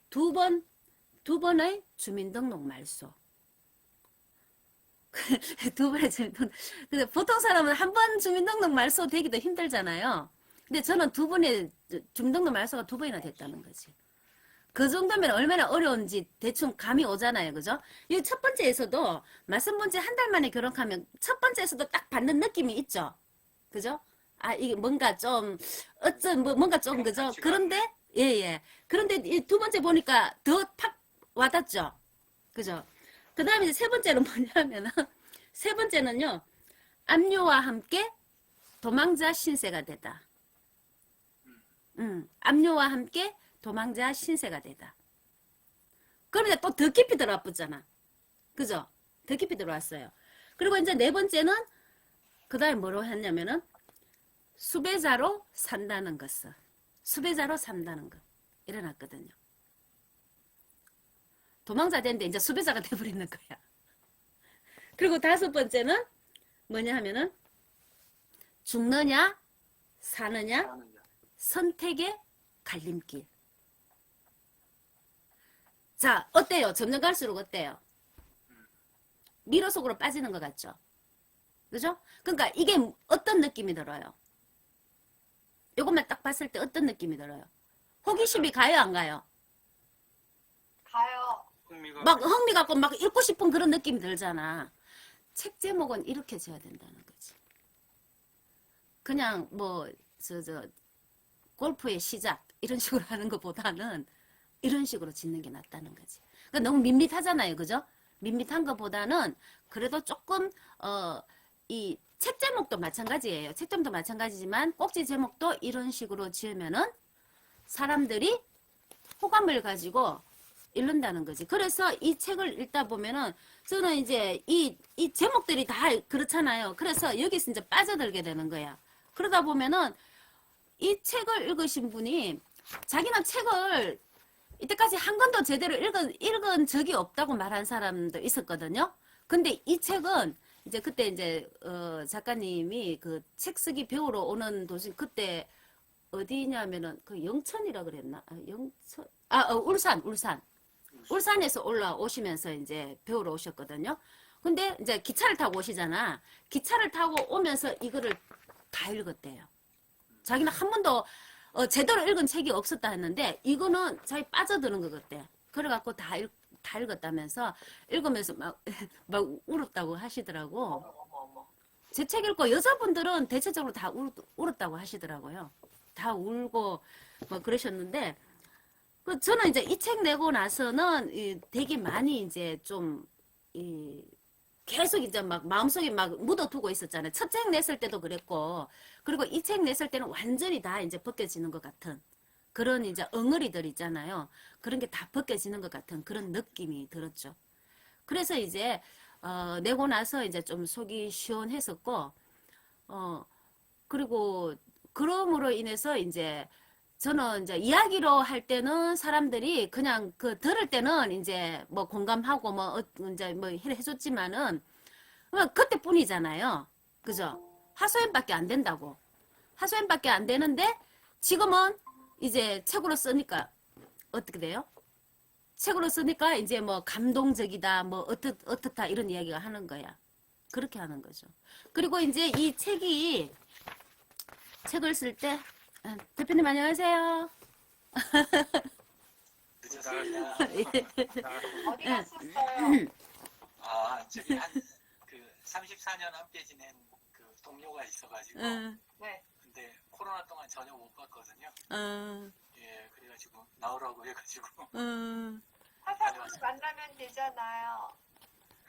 C: 두 번의 주민등록 말소. 두 번의 주민등록. 근데 보통 사람은 한 번 주민등록 말소 되기도 힘들잖아요. 근데 저는 두 번의 주민등록 말소가 두 번이나 됐다는 거지. 그 정도면 얼마나 어려운지 대충 감이 오잖아요. 그죠? 이 첫 번째에서도 맞선 본지 한 달 만에 결혼하면 첫 번째에서도 딱 받는 느낌이 있죠. 그죠? 아, 이게 뭔가 좀, 뭔가 좀, 그죠? 그런데, 예. 그런데 이 두 번째 보니까 더 팍 와닿죠? 그죠? 그 다음에 이제 세 번째는 뭐냐면은, 세 번째는요, 압류와 함께 도망자 신세가 되다. 압류와 함께 도망자 신세가 되다. 그러면 또 더 깊이 들어와 붙잖아. 그죠? 더 깊이 들어왔어요. 그리고 이제 네 번째는 그 다음에 뭐로 했냐면은 수배자로 산다는 것을. 수배자로 산다는 것. 일어났거든요. 도망자 됐는데 이제 수배자가 돼버리는 거야. 그리고 다섯 번째는 뭐냐 하면은 죽느냐 사느냐 선택의 갈림길. 자, 어때요? 점점 갈수록 어때요? 미로 속으로 빠지는 것 같죠? 그죠? 그러니까 이게 어떤 느낌이 들어요? 요것만 딱 봤을 때 어떤 느낌이 들어요? 호기심이 가요, 안 가요?
A: 가요.
C: 막 흥미 갖고 막 읽고 싶은 그런 느낌이 들잖아. 책 제목은 이렇게 지어야 된다는 거지. 그냥 뭐 골프의 시작 이런 식으로 하는 것보다는 이런 식으로 짓는 게 낫다는 거지. 그러니까 너무 밋밋하잖아요. 그죠? 밋밋한 것보다는 그래도 조금 이 책 제목도 마찬가지예요. 책 제목도 마찬가지지만 꼭지 제목도 이런 식으로 지으면은 사람들이 호감을 가지고 읽는다는 거지. 그래서 이 책을 읽다 보면은 저는 이제 이 제목들이 다 그렇잖아요. 그래서 여기서 이제 빠져들게 되는 거야. 그러다 보면은 이 책을 읽으신 분이 자기는 책을 이때까지 한 권도 제대로 읽은 적이 없다고 말한 사람도 있었거든요. 근데 이 책은 이제 그때 이제 작가님이 그 책 쓰기 배우러 오는 도시 그때 어디냐면은 그 영천이라 그랬나? 울산에서 올라오시면서 이제 배우러 오셨거든요. 근데 이제 기차를 타고 오시잖아. 기차를 타고 오면서 이거를 다 읽었대요. 자기는 한 번도 제대로 읽은 책이 없었다 했는데 이거는 자기 빠져드는 것 같대. 그래갖고 다 읽었다면서 읽으면서 막 울었다고 하시더라고. 제 책 읽고 여자분들은 대체적으로 다 울었다고 하시더라고요. 다 울고 뭐 그러셨는데 저는 이제 이 책 내고 나서는 되게 많이 이제 좀 계속 이제 막 마음속에 막 묻어두고 있었잖아요. 첫 책 냈을 때도 그랬고, 그리고 이 책 냈을 때는 완전히 다 이제 벗겨지는 것 같은 그런 이제 엉어리들 있잖아요. 그런 게 다 벗겨지는 것 같은 그런 느낌이 들었죠. 그래서 이제 내고 나서 이제 좀 속이 시원했었고, 그리고 그럼으로 인해서 이제 저는 이제 이야기로 할 때는 사람들이 그냥 그 들을 때는 이제 뭐 공감하고 뭐 이제 뭐 해줬지만은 그때뿐이잖아요. 그죠? 하소연밖에 안 된다고. 하소연밖에 안 되는데 지금은 이제 책으로 쓰니까 어떻게 돼요? 책으로 쓰니까 이제 뭐 감동적이다, 뭐 어떻다 이런 이야기가 하는 거야. 그렇게 하는 거죠. 그리고 이제 이 책을 쓸 때 대표님 안녕하세요.
E: 늦었습니다.
A: 어디 갔었어요?
E: 아, 저기 그 34년 함께 지낸 그 동료가 있어가지고,
A: 네.
E: 근데 코로나 동안 전혀 못 봤거든요.
C: 어,
E: 예, 그래가지고 나오라고 해가지고,
A: 화상으로 만나면 되잖아요.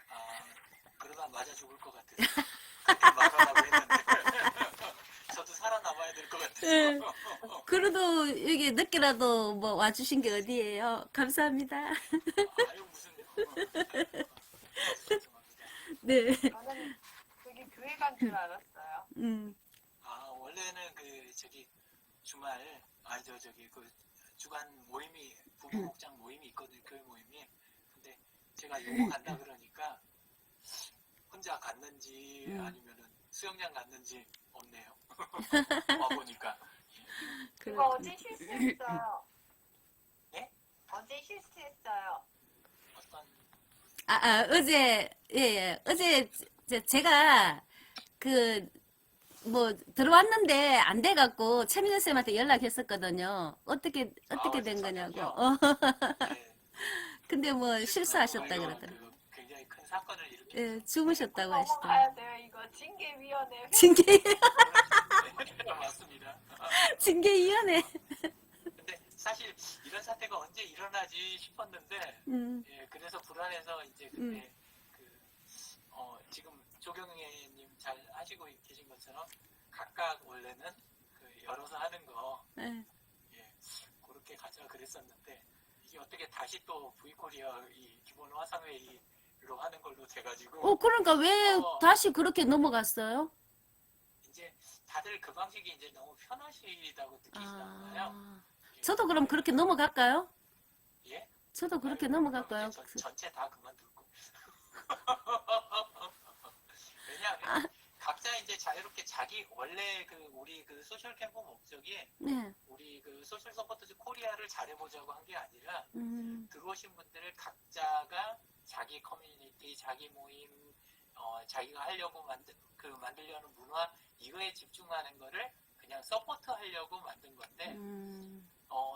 E: 아, 그러다 맞아 죽을 것 같아서 그렇게 말하라고 했는데, 저도 살아남아야 될 것
C: 예.
E: 같아서.
C: 그래도 여기 늦게라도 뭐 와주신 게 어디예요? 감사합니다.
E: 아유, 무슨, 죄송합니다.
C: 네.
A: 저는 그게 교회 간 줄 알았어요.
E: 아, 원래는 그, 저기, 주말, 저기, 그, 주간 모임이, 부부 목장 모임이 있거든요, 교회 모임이. 근데 제가 요거 간다 그러니까, 혼자 갔는지, 아니면은 수영장 갔는지 없네요. 와보니까.
A: 이거 어제 실수했어요.
E: 예?
A: 어제 실수했어요.
E: 어떤,
C: 어제, 예, 어제 제가 뭐 들어왔는데 안 돼갖고 최민현 쌤한테 연락했었거든요. 어떻게 된 거냐고.
E: 네,
C: 근데 뭐 실수하셨다
E: 이거
C: 그러더라고요.
E: 그 굉장히 큰 사건을 일으켰죠.
C: 예, 주무셨다고 하시더라고요.
A: 넘어가야 돼요. 이거 징계위원회.
C: 징계,
E: 맞습니다.
C: 징계위원회.
E: 근데 사실 이런 사태가 언제 일어나지 싶었는데, 예, 그래서 불안해서 이제 그때 지금 조경애님 잘 하시고 계신 것처럼 각각 원래는 그 열어서 하는 거,
C: 예.
E: 예, 그렇게 가자 그랬었는데 이게 어떻게 다시 또 V코리아 이 기본 화상회의로 하는 걸로 돼가지고
C: 그러니까 왜 다시 그렇게 넘어갔어요?
E: 이제 다들 그 방식이 이제 너무 편하시다고 느끼시나 봐요.
C: 저도 그럼 그렇게 넘어갈까요?
E: 예?
C: 저도 그렇게
E: 아유,
C: 넘어갈까요?
E: 그럼 이제 전체 다 그만두고. 왜냐하면 각자 이제 자유롭게 자기 원래 그 우리 그 소셜 캠프 목적이
C: 네.
E: 우리 그 소셜 서포터즈 코리아를 잘해보자고 한 게 아니라 들어오신 분들을 각자가 자기 커뮤니티, 자기 모임, 자기가 하려고 만들려는 문화 이거에 집중하는 거를 그냥 서포트 하려고 만든 건데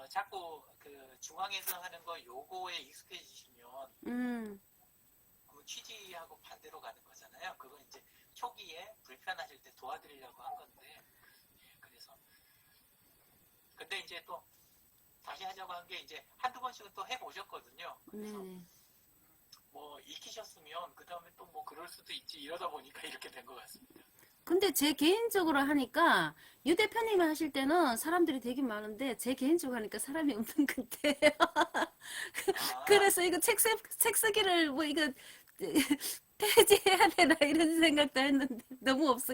E: 자꾸 그 중앙에서 하는 거 요거에 익숙해지시면 그 취지하고 반대로 가는 거잖아요. 그건 이제 초기에 불편하실 때 도와드리려고 한 건데 그래서 근데 이제 또 다시 하자고 한 게 이제 한두 번씩은 또 해보셨거든요. 그래서 뭐 익히셨으면 그 다음에 또 뭐 그럴 수도 있지 이러다 보니까 이렇게 된 것 같습니다.
C: 근데 제 개인적으로 하니까 유 대표님이 하실 때는 사람들이 되게 많은데 제 개인적으로 하니까 사람이 없는 것 같아요. 그래서 이거 책 쓰기를 뭐 이거 폐지해야 되나 이런 생각도 했는데 너무 없어.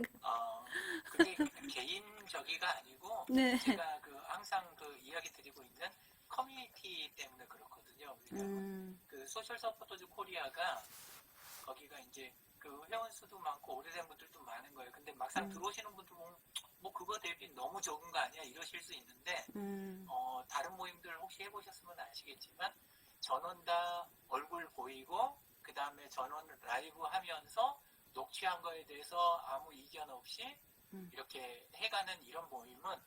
E: 그게 개인적이가 아니고
C: 네.
E: 제가 그 항상 그 이야기 드리고 있는 커뮤니티 때문에 그렇거든요. 그 소셜 서포터즈 코리아가 거기가 이제 그 회원 수도 많고 오래된 분들도 많은 거예요. 근데 막상 들어오시는 분들 보면 뭐 그거 대비 너무 적은 거 아니야 이러실 수 있는데 다른 모임들 혹시 해보셨으면 아시겠지만 전원 다 얼굴 보이고 그 다음에 전원 라이브 하면서 녹취한 거에 대해서 아무 이견 없이 이렇게 해가는 이런 모임은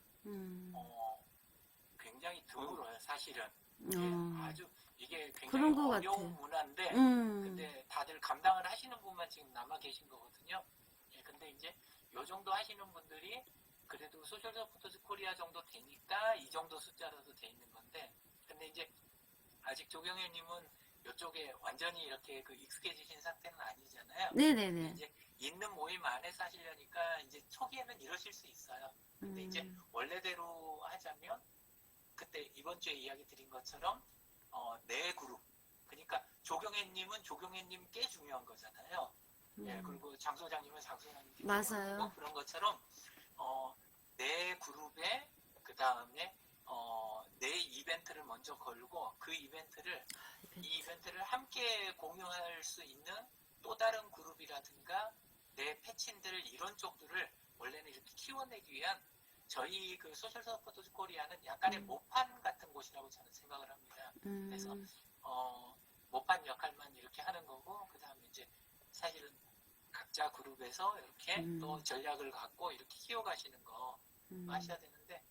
E: 굉장히 드물어요 사실은. 예, 아주 이게 굉장히
C: 그런 것
E: 어려운
C: 같아.
E: 문화인데 근데 다들 감당을 하시는 분만 지금 남아 계신 거거든요. 예, 근데 이제 요 정도 하시는 분들이 그래도 소셜 서포터즈 코리아 정도 되니까 이 정도 숫자로도 돼 있는 건데 근데 이제 아직 조경혜님은 이쪽에 완전히 이렇게 그 익숙해지신 상태는 아니잖아요.
C: 네네네.
E: 이제 있는 모임 안에서 하시려니까 이제 초기에는 이러실 수 있어요. 근데 이제 원래대로 하자면 그때 이번 주에 이야기 드린 것처럼 내 그룹 그러니까 조경혜님은 조경혜님 꽤 중요한 거잖아요. 예, 그리고 장 소장님은 장 소장님
C: 맞아요.
E: 그런 것처럼 내 그룹에 그 다음에 내 이벤트를 먼저 걸고 그 이 이벤트를 함께 공유할 수 있는 또 다른 그룹이라든가 내 패친들 이런 쪽들을 원래는 이렇게 키워내기 위한 저희 그 소셜 서포터즈 코리아는 약간의 모판 같은 곳이라고 저는 생각을 합니다. 그래서 모판 역할만 이렇게 하는 거고 그 다음에 이제 사실은 각자 그룹에서 이렇게 또 전략을 갖고 이렇게 키워가시는 거 하셔야 되는데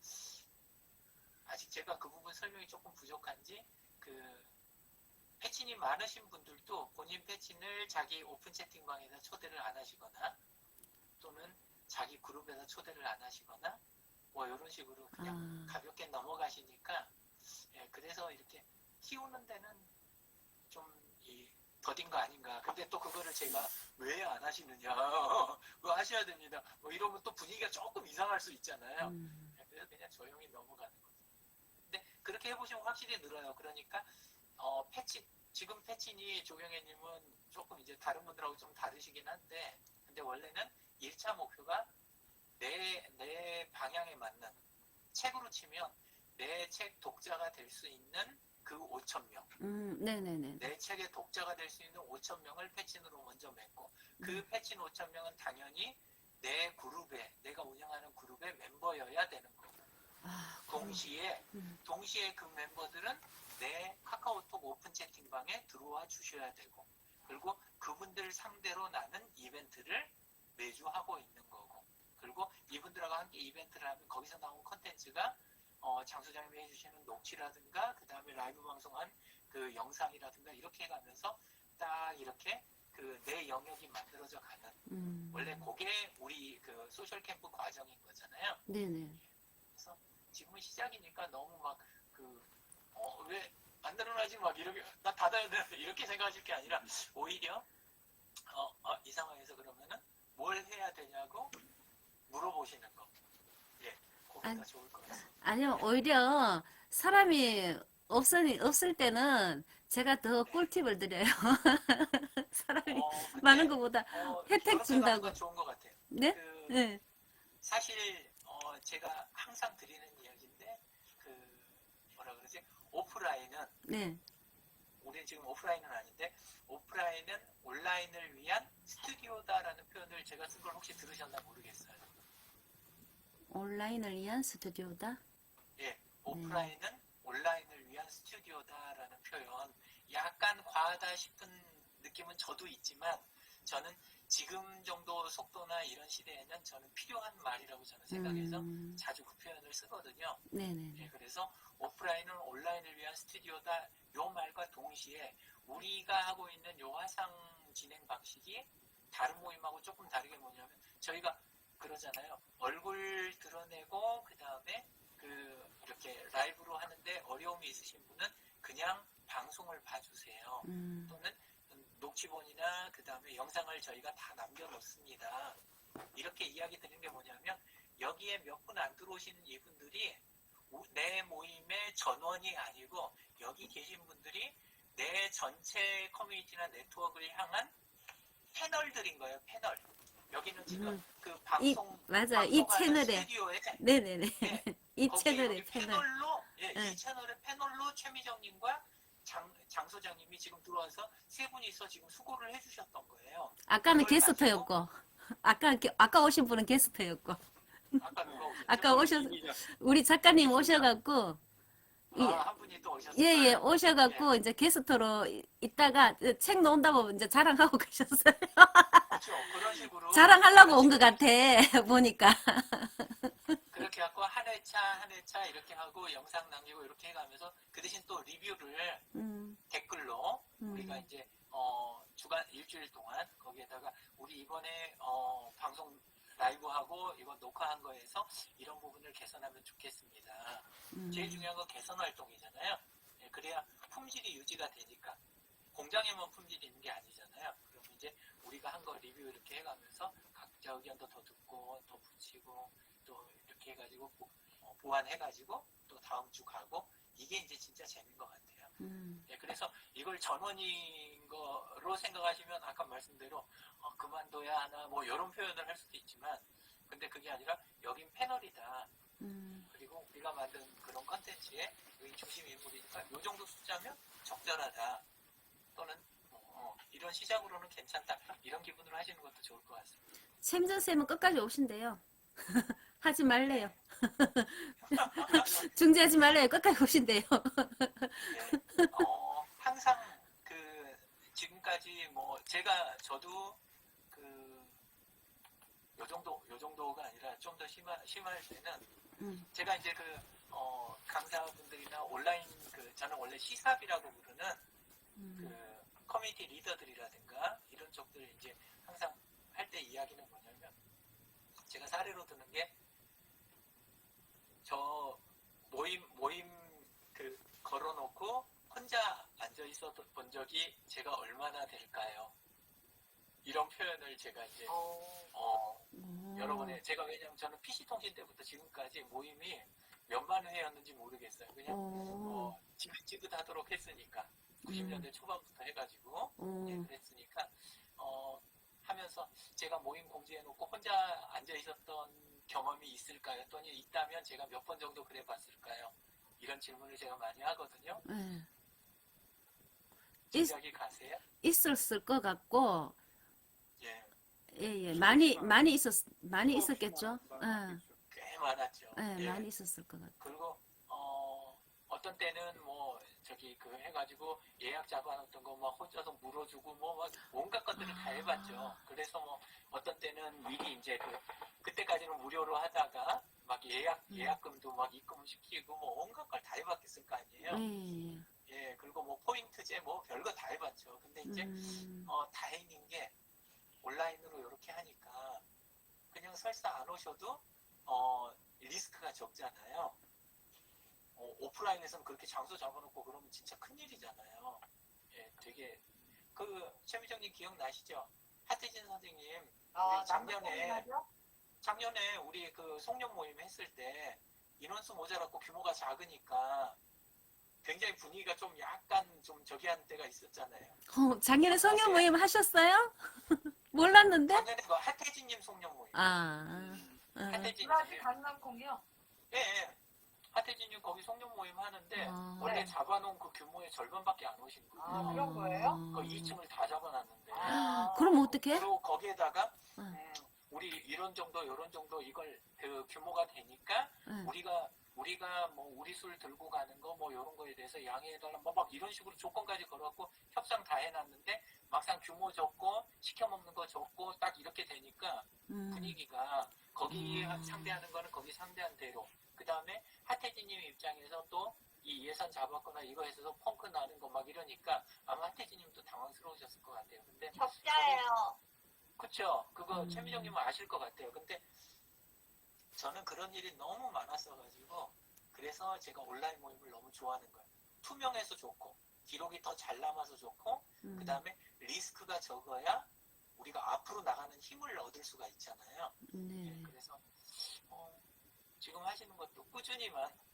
E: 아직 제가 그 부분 설명이 조금 부족한지 패친이 많으신 분들도 본인 패친을 자기 오픈 채팅방에다 초대를 안 하시거나 또는 자기 그룹에다 초대를 안 하시거나 뭐 이런 식으로 그냥 가볍게 넘어가시니까 그래서 이렇게 키우는 데는 좀 더딘 거 아닌가. 근데 또 그거를 제가 왜 안 하시느냐. 그거 하셔야 됩니다. 뭐 이러면 또 분위기가 조금 이상할 수 있잖아요. 그래서 그냥 조용히 넘어가는 거죠. 근데 그렇게 해보시면 확실히 늘어요. 그러니까 지금 패친이 조경혜님은 조금 이제 다른 분들하고 좀 다르시긴 한데, 근데 원래는 1차 목표가 내 방향에 맞는 책으로 치면 내 책 독자가 될 수 있는 그 5,000명.
C: 네네네.
E: 내 책의 독자가 될 수 있는 5,000명을 패친으로 먼저 맺고, 그 패친 5,000명은 당연히 내 그룹에, 내가 운영하는 그룹의 멤버여야 되는 거고. 동시에 그 멤버들은 내 카카오톡 오픈 채팅방에 들어와 주셔야 되고, 그리고 그분들 상대로 나는 이벤트를 매주 하고 있는 거고, 그리고 이분들하고 함께 이벤트를 하면 거기서 나온 컨텐츠가 장 소장님이 해주시는 녹취라든가 그 다음에 라이브 방송한 그 영상이라든가 이렇게 해가면서 딱 이렇게 그 내 영역이 만들어져 가는 원래 그게 우리 그 소셜 캠프 과정인 거잖아요.
C: 네네.
E: 그래서 지금은 시작이니까 너무 막 왜 안 늘어나지 막 이렇게 나 닫아야 되는데 이렇게 생각하실 게 아니라 오히려 이 상황에서 그러면은 뭘 해야 되냐고 물어보시는 거. 그게 더 좋을 것 같습니다.
C: 아니요, 오히려 사람이 없을 때는 제가 더 꿀팁을 드려요. 사람이 많은 것보다 혜택 준다고.
E: 좋은 것 같아요.
C: 네? 네.
E: 사실 제가 항상 드리는 이야기인데 뭐라 그러지? 오프라인은
C: 네.
E: 우리는 지금 오프라인은 아닌데 오프라인은 온라인을 위한 스튜디오다라는 표현을 제가 쓴 걸 혹시 들으셨나 모르겠어요.
C: 온라인을 위한 스튜디오다?
E: 예, 오프라인은 온라인을 위한 스튜디오다라는 표현 약간 과하다 싶은 느낌은 저도 있지만 저는 지금 정도 속도나 이런 시대에는 저는 필요한 말이라고 저는 생각해서 자주 그 표현을 쓰거든요.
C: 네네.
E: 예, 그래서 오프라인은 온라인을 위한 스튜디오다 요 말과 동시에 우리가 하고 있는 요 화상 진행 방식이 다른 모임하고 조금 다르게 뭐냐면 저희가 그러잖아요. 얼굴 드러내고 그 다음에 이렇게 라이브로 하는데 어려움이 있으신 분은 그냥 방송을 봐주세요. 또는 녹취본이나 그 다음에 영상을 저희가 다 남겨놓습니다. 이렇게 이야기 드리는 게 뭐냐면 여기에 몇 분 안 들어오시는 이분들이 내 모임의 전원이 아니고 여기 계신 분들이 내 전체 커뮤니티나 네트워크를 향한 패널들인 거예요. 패널. 여기는 지금 그 방송
C: 맞아요. 이 채널에
E: 스튜디오에
C: 네네네.
E: 네,
C: 이 채널의 패널.
E: 이 채널의 패널로 최미정님과 장 소장님이 지금 들어와서 세 분이서 지금 수고를 해주셨던 거예요.
C: 아까는 게스트였고, 아까 오신 분은 게스트였고, 아까 우리 작가님 오셔갖고,
E: 한 분이 또 오셨어요.
C: 예, 오셔갖고, 이제 게스트로 있다가 책 놓는다고 이제 자랑하고 가셨어요.
E: 그렇죠. 그런 식으로.
C: 자랑하려고 온 것 같아, 보니까.
E: 그렇게 해갖고 한 회차 이렇게 하고 영상 남기고 이렇게 해가면서 그 대신 또 리뷰를 댓글로 우리가 이제 주간 일주일 동안 거기에다가 우리 이번에 방송 라이브하고 이거 녹화한 거에서 이런 부분을 개선하면 좋겠습니다. 제일 중요한 건 개선 활동이잖아요. 예, 그래야 품질이 유지가 되니까 공장에만 품질이 있는 게 아니잖아요. 그럼 이제 우리가 한 거 리뷰 이렇게 해가면서 각자 의견도 더 듣고 더 붙이고 또 이렇게 해가지고 보완해가지고 또 다음 주 가고 이게 이제 진짜 재미인 것 같아요. 예, 그래서 이걸 전원인 거로 생각하시면 아까 말씀대로 그만둬야 하나 뭐 이런 표현을 할 수도 있지만 근데 그게 아니라 여긴 패널이다. 그리고 우리가 만든 그런 컨텐츠에 여기 중심 인물이니까 이 정도 숫자면 적절하다. 또는 이런 시작으로는 괜찮다. 이런 기분으로 하시는 것도 좋을 것 같습니다.
C: 샘전쌤은 끝까지 오신대요. 하지 말래요. 중지하지 말래요. 끝까지 오신대요.
E: 네, 항상 지금까지 뭐 저도 요 정도가 아니라 좀 더 심할 때는 제가 이제 강사분들이나 온라인 저는 원래 시삽이라고 부르는 커뮤니티 리더들이라든가 이런 쪽들 이제 항상 할 때 이야기는 뭐냐면 제가 사례로 드는 게 저 모임 걸어놓고 혼자 앉아 있어 본 적이 제가 얼마나 될까요? 이런 표현을 제가 이제 여러 번에 제가 왜냐면 저는 PC통신 때부터 지금까지 모임이 몇만 회였는지 모르겠어요. 그냥 지긋지긋하도록 했으니까 90년대 초반부터 해가지고 그랬으니까 하면서 제가 모임 공지해놓고 혼자 앉아 있었던 경험이 있을까요? 또는 있다면 제가 몇 번 정도 그래봤을까요? 이런 질문을 제가 많이 하거든요. 생각이 가세요?
C: 있었을 것 같고,
E: 예.
C: 예, 많이 있었겠죠.
E: 꽤 많았죠. 예.
C: 많이 있었을 것 같아요.
E: 그리고 어떤 때는 뭐 해가지고 예약 잡아놨던 거 막 혼자서 물어주고 뭐 막 온갖 것들을 다 해봤죠. 그래서 뭐 어떤 때는 미리 이제 그때까지는 무료로 하다가 막 예약금도 막 입금시키고 뭐 온갖 걸 다 해봤겠을 거 아니에요. 예, 그리고 뭐 포인트제 뭐 별거 다 해봤죠. 근데 이제 다행인 게 온라인으로 이렇게 하니까 그냥 설사 안 오셔도 리스크가 적잖아요. 오프라인에서는 그렇게 장소 잡아놓고 그러면 진짜 큰일이잖아요. 예, 되게 최미정님 기억나시죠? 하태진 선생님 우리 작년에 우리 송년 모임 했을 때 인원수 모자랐고 규모가 작으니까 굉장히 분위기가 좀 약간 좀 저기한 때가 있었잖아요.
C: 작년에 송년 모임 하셨어요? 몰랐는데?
E: 작년에 하태진님 송년 모임. 하태진님
A: 강남 공이요?
E: 예. 하태진님 거기 송년 모임 하는데 원래 잡아놓은 그 규모의 절반밖에 안 오신 거예요.
A: 그런 거예요?
E: 그 2층을 다 잡아놨는데.
C: 그럼 어떡해?
E: 그리고 거기에다가 우리 이런 정도 이런 정도 이걸 규모가 되니까 우리가 뭐 우리 술 들고 가는 거 뭐 이런 거에 대해서 양해해달라 뭐 막 이런 식으로 조건까지 걸어갖고 협상 다 해놨는데 막상 규모 적고 시켜 먹는 거 적고 딱 이렇게 되니까 분위기가 거기 상대하는 거는 거기 상대한 대로 그 다음에 하태진님 입장에서 또 이 예산 잡았거나 이거 해서 펑크 나는 거 막 이러니까 아마 하태진님도 당황스러우셨을 것 같아요. 근데
A: 적자예요.
E: 그쵸. 그거 최미정님은 아실 것 같아요. 근데 저는 그런 일이 너무 많았어가지고 그래서 제가 온라인 모임을 너무 좋아하는 거예요. 투명해서 좋고 기록이 더 잘 남아서 좋고 그 다음에 리스크가 적어야 우리가 앞으로 나가는 힘을 얻을 수가 있잖아요. 네, 그래서 지금 하시는 것도 꾸준히만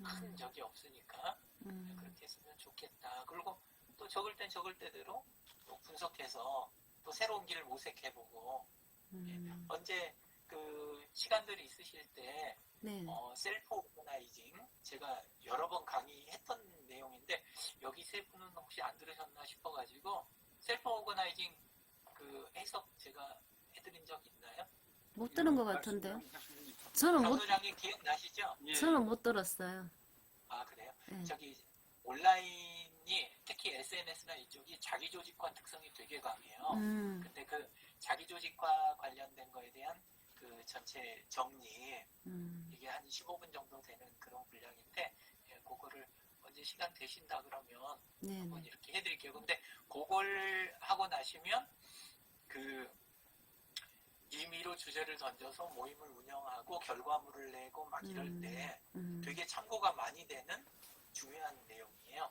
E: 큰 적이 없으니까 그렇게 했으면 좋겠다. 그리고 또 적을 땐 적을 때대로 또 분석해서 또 새로운 길을 모색해보고 언제 시간들이 있으실 때 셀프 오거나이징 제가 여러 번 강의했던 내용인데 여기 세 분은 혹시 안 들으셨나 싶어가지고 셀프 오거나이징 해석 제가 해드린 적 있나요?
C: 못 들은 것 같은데요.
E: 장소장님 기억나시죠?
C: 저는 못 들었어요.
E: 아 그래요? 저기 온라인이 특히 SNS나 이쪽이 자기조직화 특성이 되게 강해요. 근데 자기조직화 관련된 거에 대한 전체 정리 이게 한 15분 정도 되는 그런 분량인데 그거를 언제 시간 되신다 그러면 한번 이렇게 해드릴게요. 근데 그걸 하고 나시면 임의로 주제를 던져서 모임을 운영하고 결과물을 내고 막 이럴 때 되게 참고가 많이 되는 중요한 내용이에요.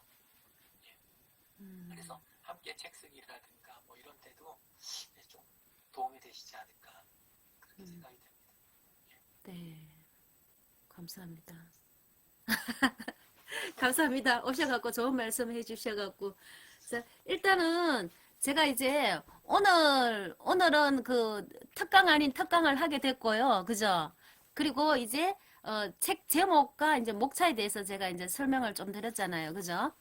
E: 그래서 함께 책 쓰기라든가 뭐 이런 때도 좀 도움이 되시지 않을까 그렇게 생각이 됩니다.
C: 네, 감사합니다. 감사합니다. 오셔갖고 좋은 말씀 해주셔갖고 일단은 제가 이제 오늘은 특강 아닌 특강을 하게 됐고요. 그죠? 그리고 이제 책 제목과 이제 목차에 대해서 제가 이제 설명을 좀 드렸잖아요. 그죠?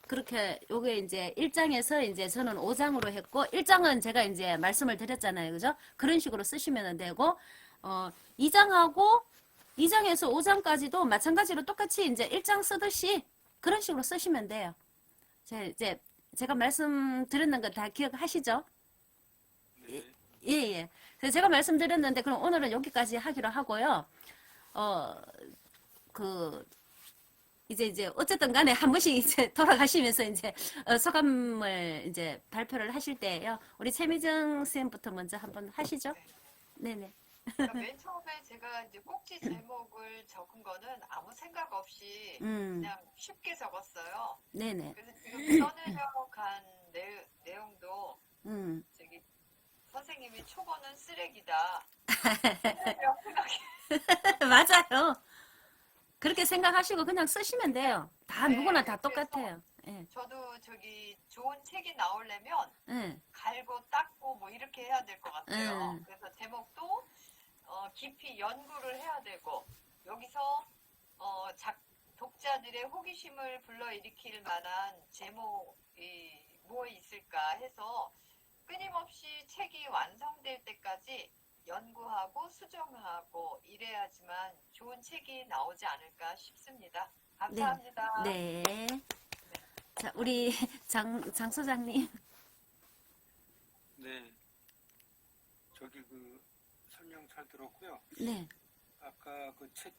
C: 그렇게 요게 이제 1장에서 이제 저는 5장으로 했고 1장은 제가 이제 말씀을 드렸잖아요. 그죠? 그런 식으로 쓰시면 되고 2장하고 2장에서 5장까지도 마찬가지로 똑같이 이제 1장 쓰듯이 그런 식으로 쓰시면 돼요. 이제 제가 말씀드렸는 거 다 기억하시죠? 예. 그래서 제가 말씀드렸는데 그럼 오늘은 여기까지 하기로 하고요. 이제 어쨌든 간에 한 번씩 이제 돌아가시면서 이제 소감을 이제 발표를 하실 때예요. 우리 최미정 쌤부터 먼저 한번 하시죠. 네네.
A: 그러니까 맨 처음에 제가 이제 꼭지 제목을 적은 거는 아무 생각 없이 그냥 쉽게 적었어요.
C: 네네.
A: 그래서 지금 써내려간 내용도 저기 선생님이 초보는 쓰레기다. 쓰레기라고 생각해.
C: 맞아요. 그렇게 생각하시고 그냥 쓰시면 돼요. 다
A: 네,
C: 누구나 다
A: 그래서
C: 똑같아요. 예.
A: 저도 저기 좋은 책이 나오려면
C: 예.
A: 갈고 닦고 뭐 이렇게 해야 될 것 같아요.
C: 네.
A: 그래서 제목도 깊이 연구를 해야 되고 여기서 독자들의 호기심을 불러일으킬 만한 제목이 뭐 있을까 해서 끊임없이 책이 완성될 때까지 연구하고 수정하고 이래야지만 좋은 책이 나오지 않을까 싶습니다. 감사합니다.
C: 네. 자, 우리 장 소장님.
D: 네. 저기 그 설명 잘 들었고요.
C: 네.
D: 아까 그 챗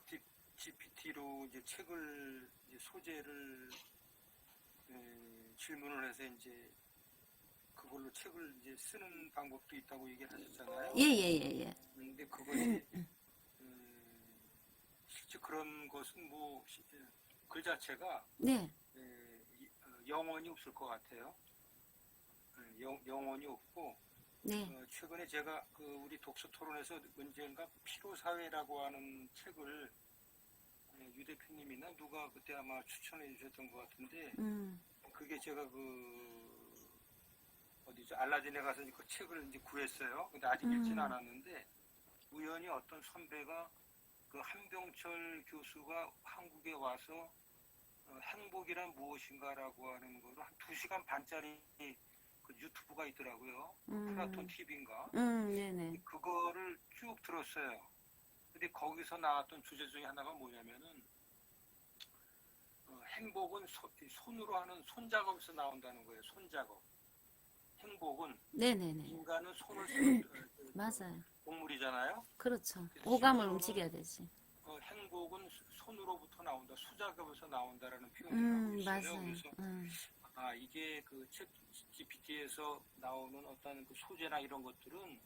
D: GPT로 이제 책을 이제 소재를 질문을 해서 이제 그걸로 책을 이제 쓰는 방법도 있다고 얘기를 하셨잖아요.
C: 예.
D: 근데 그것이 실제 그런 것은 뭐 글 자체가
C: 네.
D: 영원히 없을 것 같아요. 영원히 없고
C: 네.
D: 최근에 제가 그 우리 독서 토론에서 언젠가 피로사회라고 하는 책을 유 대표님이나 누가 그때 아마 추천해 주셨던 것 같은데 그게 제가 그 어디죠 알라딘에 가서 그 책을 이제 구했어요. 근데 아직 읽지는 않았는데 우연히 어떤 선배가 그 한병철 교수가 한국에 와서 행복이란 무엇인가라고 하는 거를 한 2시간 반짜리 그 유튜브가 있더라고요. 플라톤 TV인가.
C: 네네.
D: 그거를 쭉 들었어요. 근데 거기서 나왔던 주제 중에 하나가 뭐냐면은 행복은 손으로 하는 손작업에서 나온다는 거예요. 손작업. 행복은
C: 네네네.
D: 인간은 손을 쓰는
C: 맞아요.
D: 동물이잖아요.
C: 그렇죠.
D: 그래서
C: 오감을
D: 실제로는
C: 움직여야 되지.
D: 행복은 손으로부터 나온다, 수작업에서 나온다라는 표현을 하고 있어요.
C: 맞아요.
D: 그래서 이게 그 챗 GPT에서 나오는 어떤 그 소재나 이런 것들은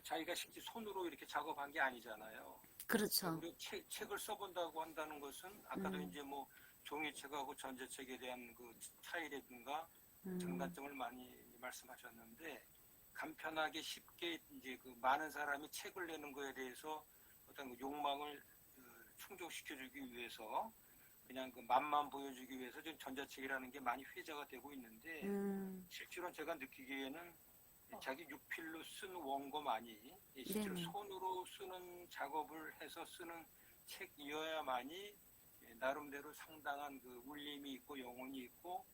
D: 자기가 실제 손으로 이렇게 작업한 게 아니잖아요.
C: 그렇죠.
D: 우리 책을 써본다고 한다는 것은 아까도 이제 뭐 종이책하고 전자책에 대한 그 차이라든가 장단점을 많이 말씀하셨는데 간편하게 쉽게 이제 그 많은 사람이 책을 내는 거에 대해서 어떤 그 욕망을 충족시켜주기 위해서 그냥 그 맛만 보여주기 위해서 지금 전자책이라는 게 많이 회자가 되고 있는데 실제로는 제가 느끼기에는 자기 육필로 쓴 원고만이 실제로 손으로 쓰는 작업을 해서 쓰는 책이어야만이 나름대로 상당한 그 울림이 있고 영혼이 있고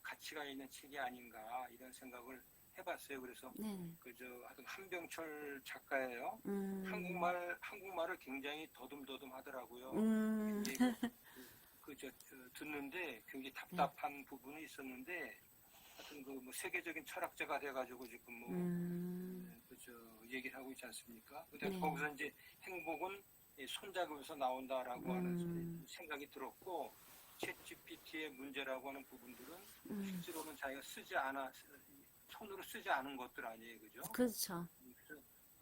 D: 가치가 있는 책이 아닌가 이런 생각을 해봤어요. 그래서 그저 하여튼 한병철 작가예요. 한국말을 굉장히 더듬더듬 하더라고요. 그저 듣는데 굉장히 답답한 부분이 있었는데 하여튼 그 뭐 세계적인 철학자가 돼가지고 지금 뭐 그저 얘기를 하고 있지 않습니까? 근데 거기서 이제 행복은 손작업에서 나온다라고 하는 생각이 들었고 챗 GPT의 문제라고 하는 부분들은 실제로는 자기가 손으로 쓰지 않은 것들 아니에요, 그죠?
C: 그렇죠.
D: 그래서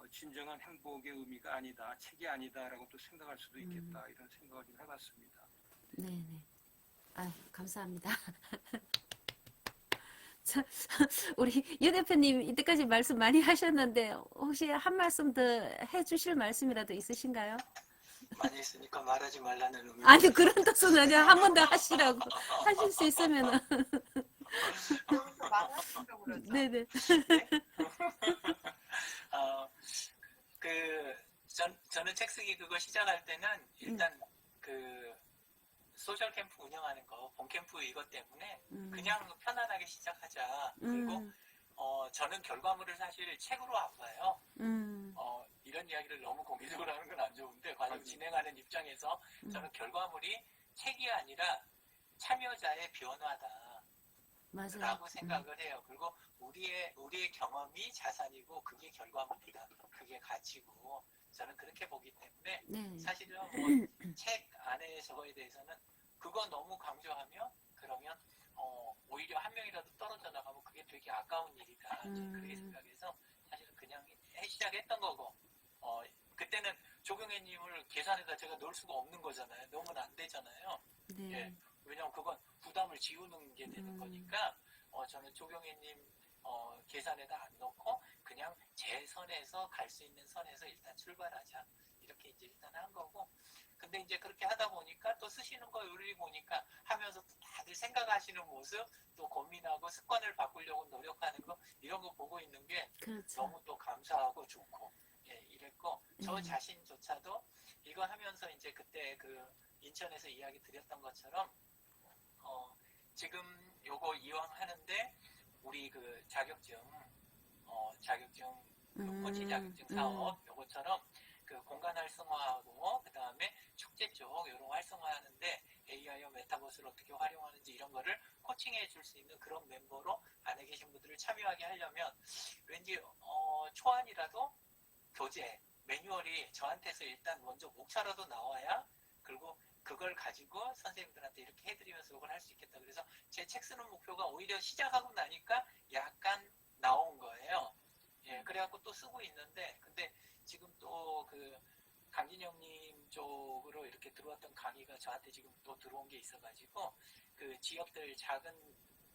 D: 진정한 행복의 의미가 아니다, 책이 아니다라고 또 생각할 수도 있겠다 이런 생각을 좀 해봤습니다.
C: 네네. 감사합니다. 자, 우리 유 대표님 이때까지 말씀 많이 하셨는데 혹시 한 말씀 더 해주실 말씀이라도 있으신가요?
E: 많이 했으니까 말하지 말라는 의미.
C: 아니 그런 뜻은 아니라 한 번 더 하시라고 하실 수 있으면은.
A: 그러면서 말하시려고 그러죠.
C: 네네.
E: 저는 책 쓰기 그거 시작할 때는 일단 그 소셜 캠프 운영하는 거, 봄 캠프 이것 때문에 그냥 편안하게 시작하자. 그리고 저는 결과물을 사실 책으로 안 봐요. 이런 이야기를 너무 공개적으로 하는 건 안 좋은데 과정 진행하는 입장에서 저는 결과물이 책이 아니라 참여자의 변화다.
C: 맞아요.
E: 라고 생각을 해요. 그리고 우리의 경험이 자산이고 그게 결과물이다. 그게 가치고 저는 그렇게 보기 때문에
C: 네.
E: 사실은 뭐 책 안에 저거에 대해서는 그거 너무 강조하면 그러면 오히려 한 명이라도 떨어져 나가면 그게 되게 아까운 일이다. 저는 그렇게 생각해서 사실은 그냥 시작했던 거고 그때는 조경애님을 계산에다 제가 넣을 수가 없는 거잖아요. 넣으면 안 되잖아요.
C: 네.
E: 예, 왜냐면 그건 부담을 지우는 게 되는 거니까 저는 조경애님 계산에다 안 넣고 그냥 제 선에서 갈 수 있는 선에서 일단 출발하자 이렇게 이제 일단 한 거고 근데 이제 그렇게 하다 보니까 또 쓰시는 거 요리 보니까 하면서 또 다들 생각하시는 모습 또 고민하고 습관을 바꾸려고 노력하는 거 이런 거 보고 있는 게
C: 그렇죠.
E: 너무 또 감사하고 좋고 예, 이랬고 저 자신조차도 이거 하면서 이제 그때 그 인천에서 이야기 드렸던 것처럼 지금 요거 이왕 하는데 우리 그 자격증 코치 자격증 사업 요거처럼 그 공간 활성화하고 그 다음에 축제 쪽 이런 활성화하는데 AI와 메타버스를 어떻게 활용하는지 이런 거를 코칭해 줄 수 있는 그런 멤버로 안에 계신 분들을 참여하게 하려면 왠지 초안이라도 교재 매뉴얼이 저한테서 일단 먼저 목차라도 나와야 그리고 그걸 가지고 선생님들한테 이렇게 해드리면서 이걸 할 수 있겠다. 그래서 제 책 쓰는 목표가 오히려 시작하고 나니까 약간 나온 거예요. 예, 그래갖고 또 쓰고 있는데, 근데 지금 또 그 강진영님 쪽으로 이렇게 들어왔던 강의가 저한테 지금 또 들어온 게 있어가지고, 그 지역들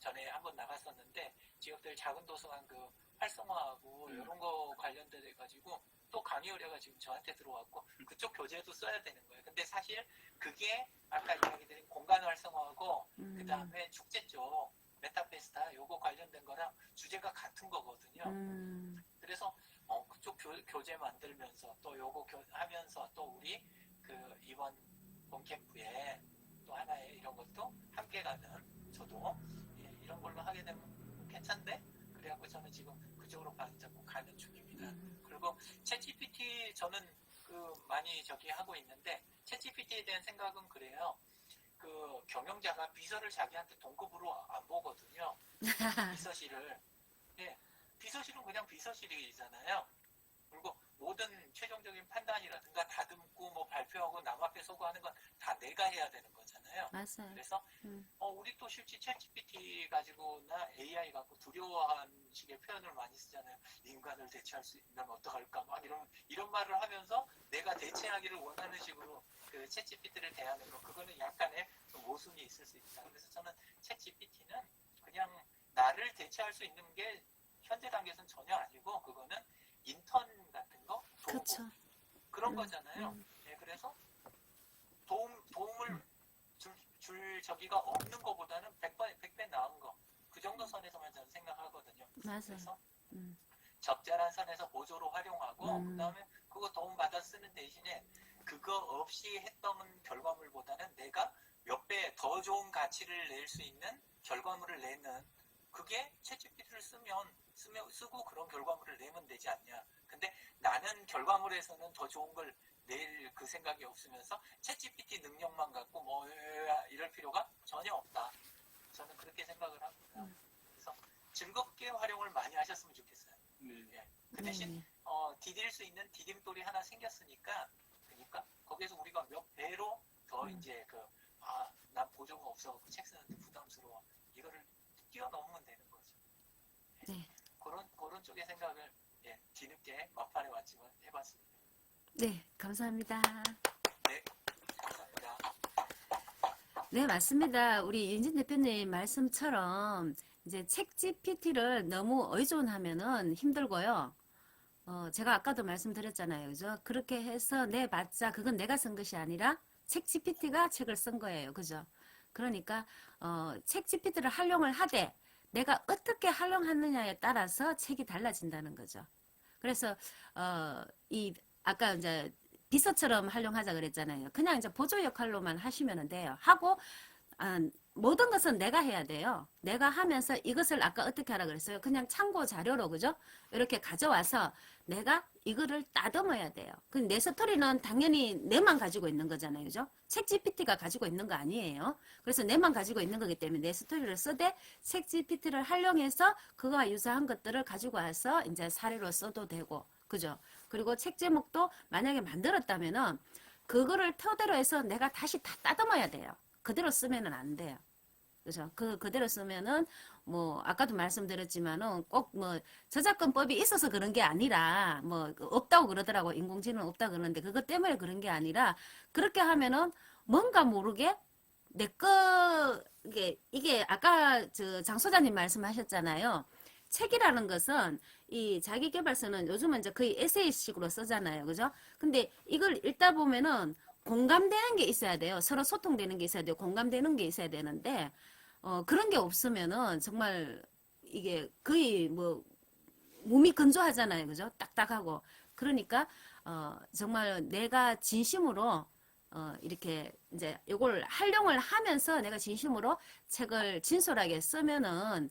E: 전에 한번 나갔었는데, 지역들 작은 도서관 그 활성화하고 이런 거 관련돼가지고, 또 강의 의뢰가 지금 저한테 들어왔고 그쪽 교재도 써야 되는 거예요. 근데 사실 그게 아까 이야기드린 공간 활성화하고 그 다음에 축제 쪽 메타페스타 요거 관련된 거랑 주제가 같은 거거든요. 그래서 그쪽 교재 만들면서 또 요거 하면서 또 우리 그 이번 봄캠프에 또 하나의 이런 것도 함께 가는 저도 이런 걸로 하게 되면 괜찮대? 그래갖고 저는 지금 그쪽으로 자꾸 가는 중입니다. 그리고 챗GPT 저는 그 많이 하고 있는데 챗GPT에 대한 생각은 그래요. 그 경영자가 비서를 자기한테 동급으로 안 보거든요. 비서실을. 예, 비서실은 그냥 비서실이잖아요. 그리고 모든 최종적인 판단이라든가 다듬고 뭐 발표하고 남 앞에 서고 하는 건 다 내가 해야 되는 거잖아요.
C: 맞아요.
E: 그래서 우리 또 실제 챗GPT 가지고나 AI 갖고 두려워하는 식의 표현을 많이 쓰잖아요. 인간을 대체할 수 있으면 어떡할까 막 이런 말을 하면서 내가 대체하기를 원하는 식으로 그 챗GPT를 대하는 거 그거는 약간의 좀 모순이 있을 수 있다. 그래서 저는 챗GPT는 그냥 나를 대체할 수 있는 게 현재 단계에서는 전혀 아니고 그거는 인턴 같은 거
C: 그렇죠.
E: 그런 거잖아요. 예, 그래서 도움을 줄 저기가 없는 거보다는 100배 나은 거. 그 정도 선에서만 저는 생각하거든요.
C: 맞아요.
E: 그래서 적절한 선에서 보조로 활용하고 그다음에 그거 도움 받아 쓰는 대신에 그거 없이 했던 결과물보다는 내가 몇 배 더 좋은 가치를 낼 수 있는 결과물을 내는 그게 챗GPT를 쓰고 그런 결과물을 내면 되지 않냐. 근데 나는 결과물에서는 더 좋은 걸 낼 그 생각이 없으면서 챗GPT 능력만 갖고 뭐 이럴 필요가 전혀 없다. 저는 그렇게 생각을 합니다. 그래서 즐겁게 활용을 많이 하셨으면 좋겠어요. 예. 그 대신 디딜 수 있는 디딤돌이 하나 생겼으니까 그러니까 거기에서 우리가 몇 배로 더 이제 난 보조가 없어 책 쓰는데 부담스러워 이거를 뛰어넘으면 되는 거죠. 예.
C: 네.
E: 그런 쪽의 생각을 뒤늦게 막판에 왔지만 해봤습니다.
C: 네, 감사합니다.
E: 네, 감사합니다.
C: 네, 맞습니다. 우리 윤진 대표님 말씀처럼 이제 챗GPT를 너무 의존하면은 힘들고요. 제가 아까도 말씀드렸잖아요. 그죠? 그렇게 해서 내봤자 그건 내가 쓴 것이 아니라 챗GPT가 책을 쓴 거예요. 그죠? 그러니까 챗GPT를 활용을 하되 내가 어떻게 활용하느냐에 따라서 책이 달라진다는 거죠. 그래서 아까 이제 비서처럼 활용하자 그랬잖아요. 그냥 이제 보조 역할로만 하시면 돼요. 하고 모든 것은 내가 해야 돼요. 내가 하면서 이것을 아까 어떻게 하라 그랬어요? 그냥 참고 자료로 그죠? 이렇게 가져와서 내가 이거를 따듬어야 돼요. 내 스토리는 당연히 내만 가지고 있는 거잖아요. 그죠? 챗GPT가 가지고 있는 거 아니에요. 그래서 내만 가지고 있는 거기 때문에 내 스토리를 쓰되 챗GPT를 활용해서 그거와 유사한 것들을 가지고 와서 이제 사례로 써도 되고 그죠? 그리고 책 제목도 만약에 만들었다면은 그거를 토대로 해서 내가 다시 다 따듬어야 돼요. 그대로 쓰면은 안 돼요. 그죠? 그대로 쓰면은, 뭐, 아까도 말씀드렸지만은 꼭 뭐, 저작권법이 있어서 그런 게 아니라, 뭐, 없다고 그러더라고. 인공지능 없다고 그러는데, 그것 때문에 그런 게 아니라, 그렇게 하면은 뭔가 모르게 이게 아까 장 소장님 말씀하셨잖아요. 책이라는 것은 이 자기계발서는 요즘은 이제 거의 에세이식으로 쓰잖아요. 그죠? 근데 이걸 읽다 보면은 공감되는 게 있어야 돼요. 서로 소통되는 게 있어야 돼요. 공감되는 게 있어야 되는데, 그런 게 없으면은 정말 이게 거의 뭐 몸이 건조하잖아요. 그죠? 딱딱하고. 그러니까, 정말 내가 진심으로 이렇게 이제 이걸 활용을 하면서 내가 진심으로 책을 진솔하게 쓰면은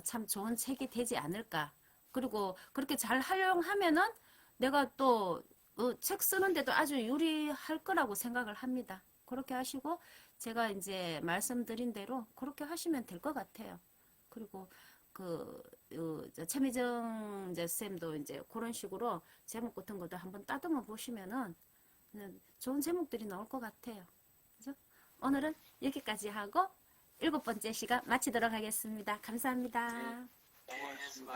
C: 참 좋은 책이 되지 않을까. 그리고 그렇게 잘 활용하면은 내가 또 책 쓰는데도 아주 유리할 거라고 생각을 합니다. 그렇게 하시고 제가 이제 말씀드린 대로 그렇게 하시면 될 것 같아요. 그리고 최미정 이제 쌤도 이제 그런 식으로 제목 같은 것도 한번 따듬어 보시면은 좋은 제목들이 나올 것 같아요. 그죠? 오늘은 여기까지 하고 7번째 시간 마치도록 하겠습니다. 감사합니다.
E: 네, 수고하셨습니다.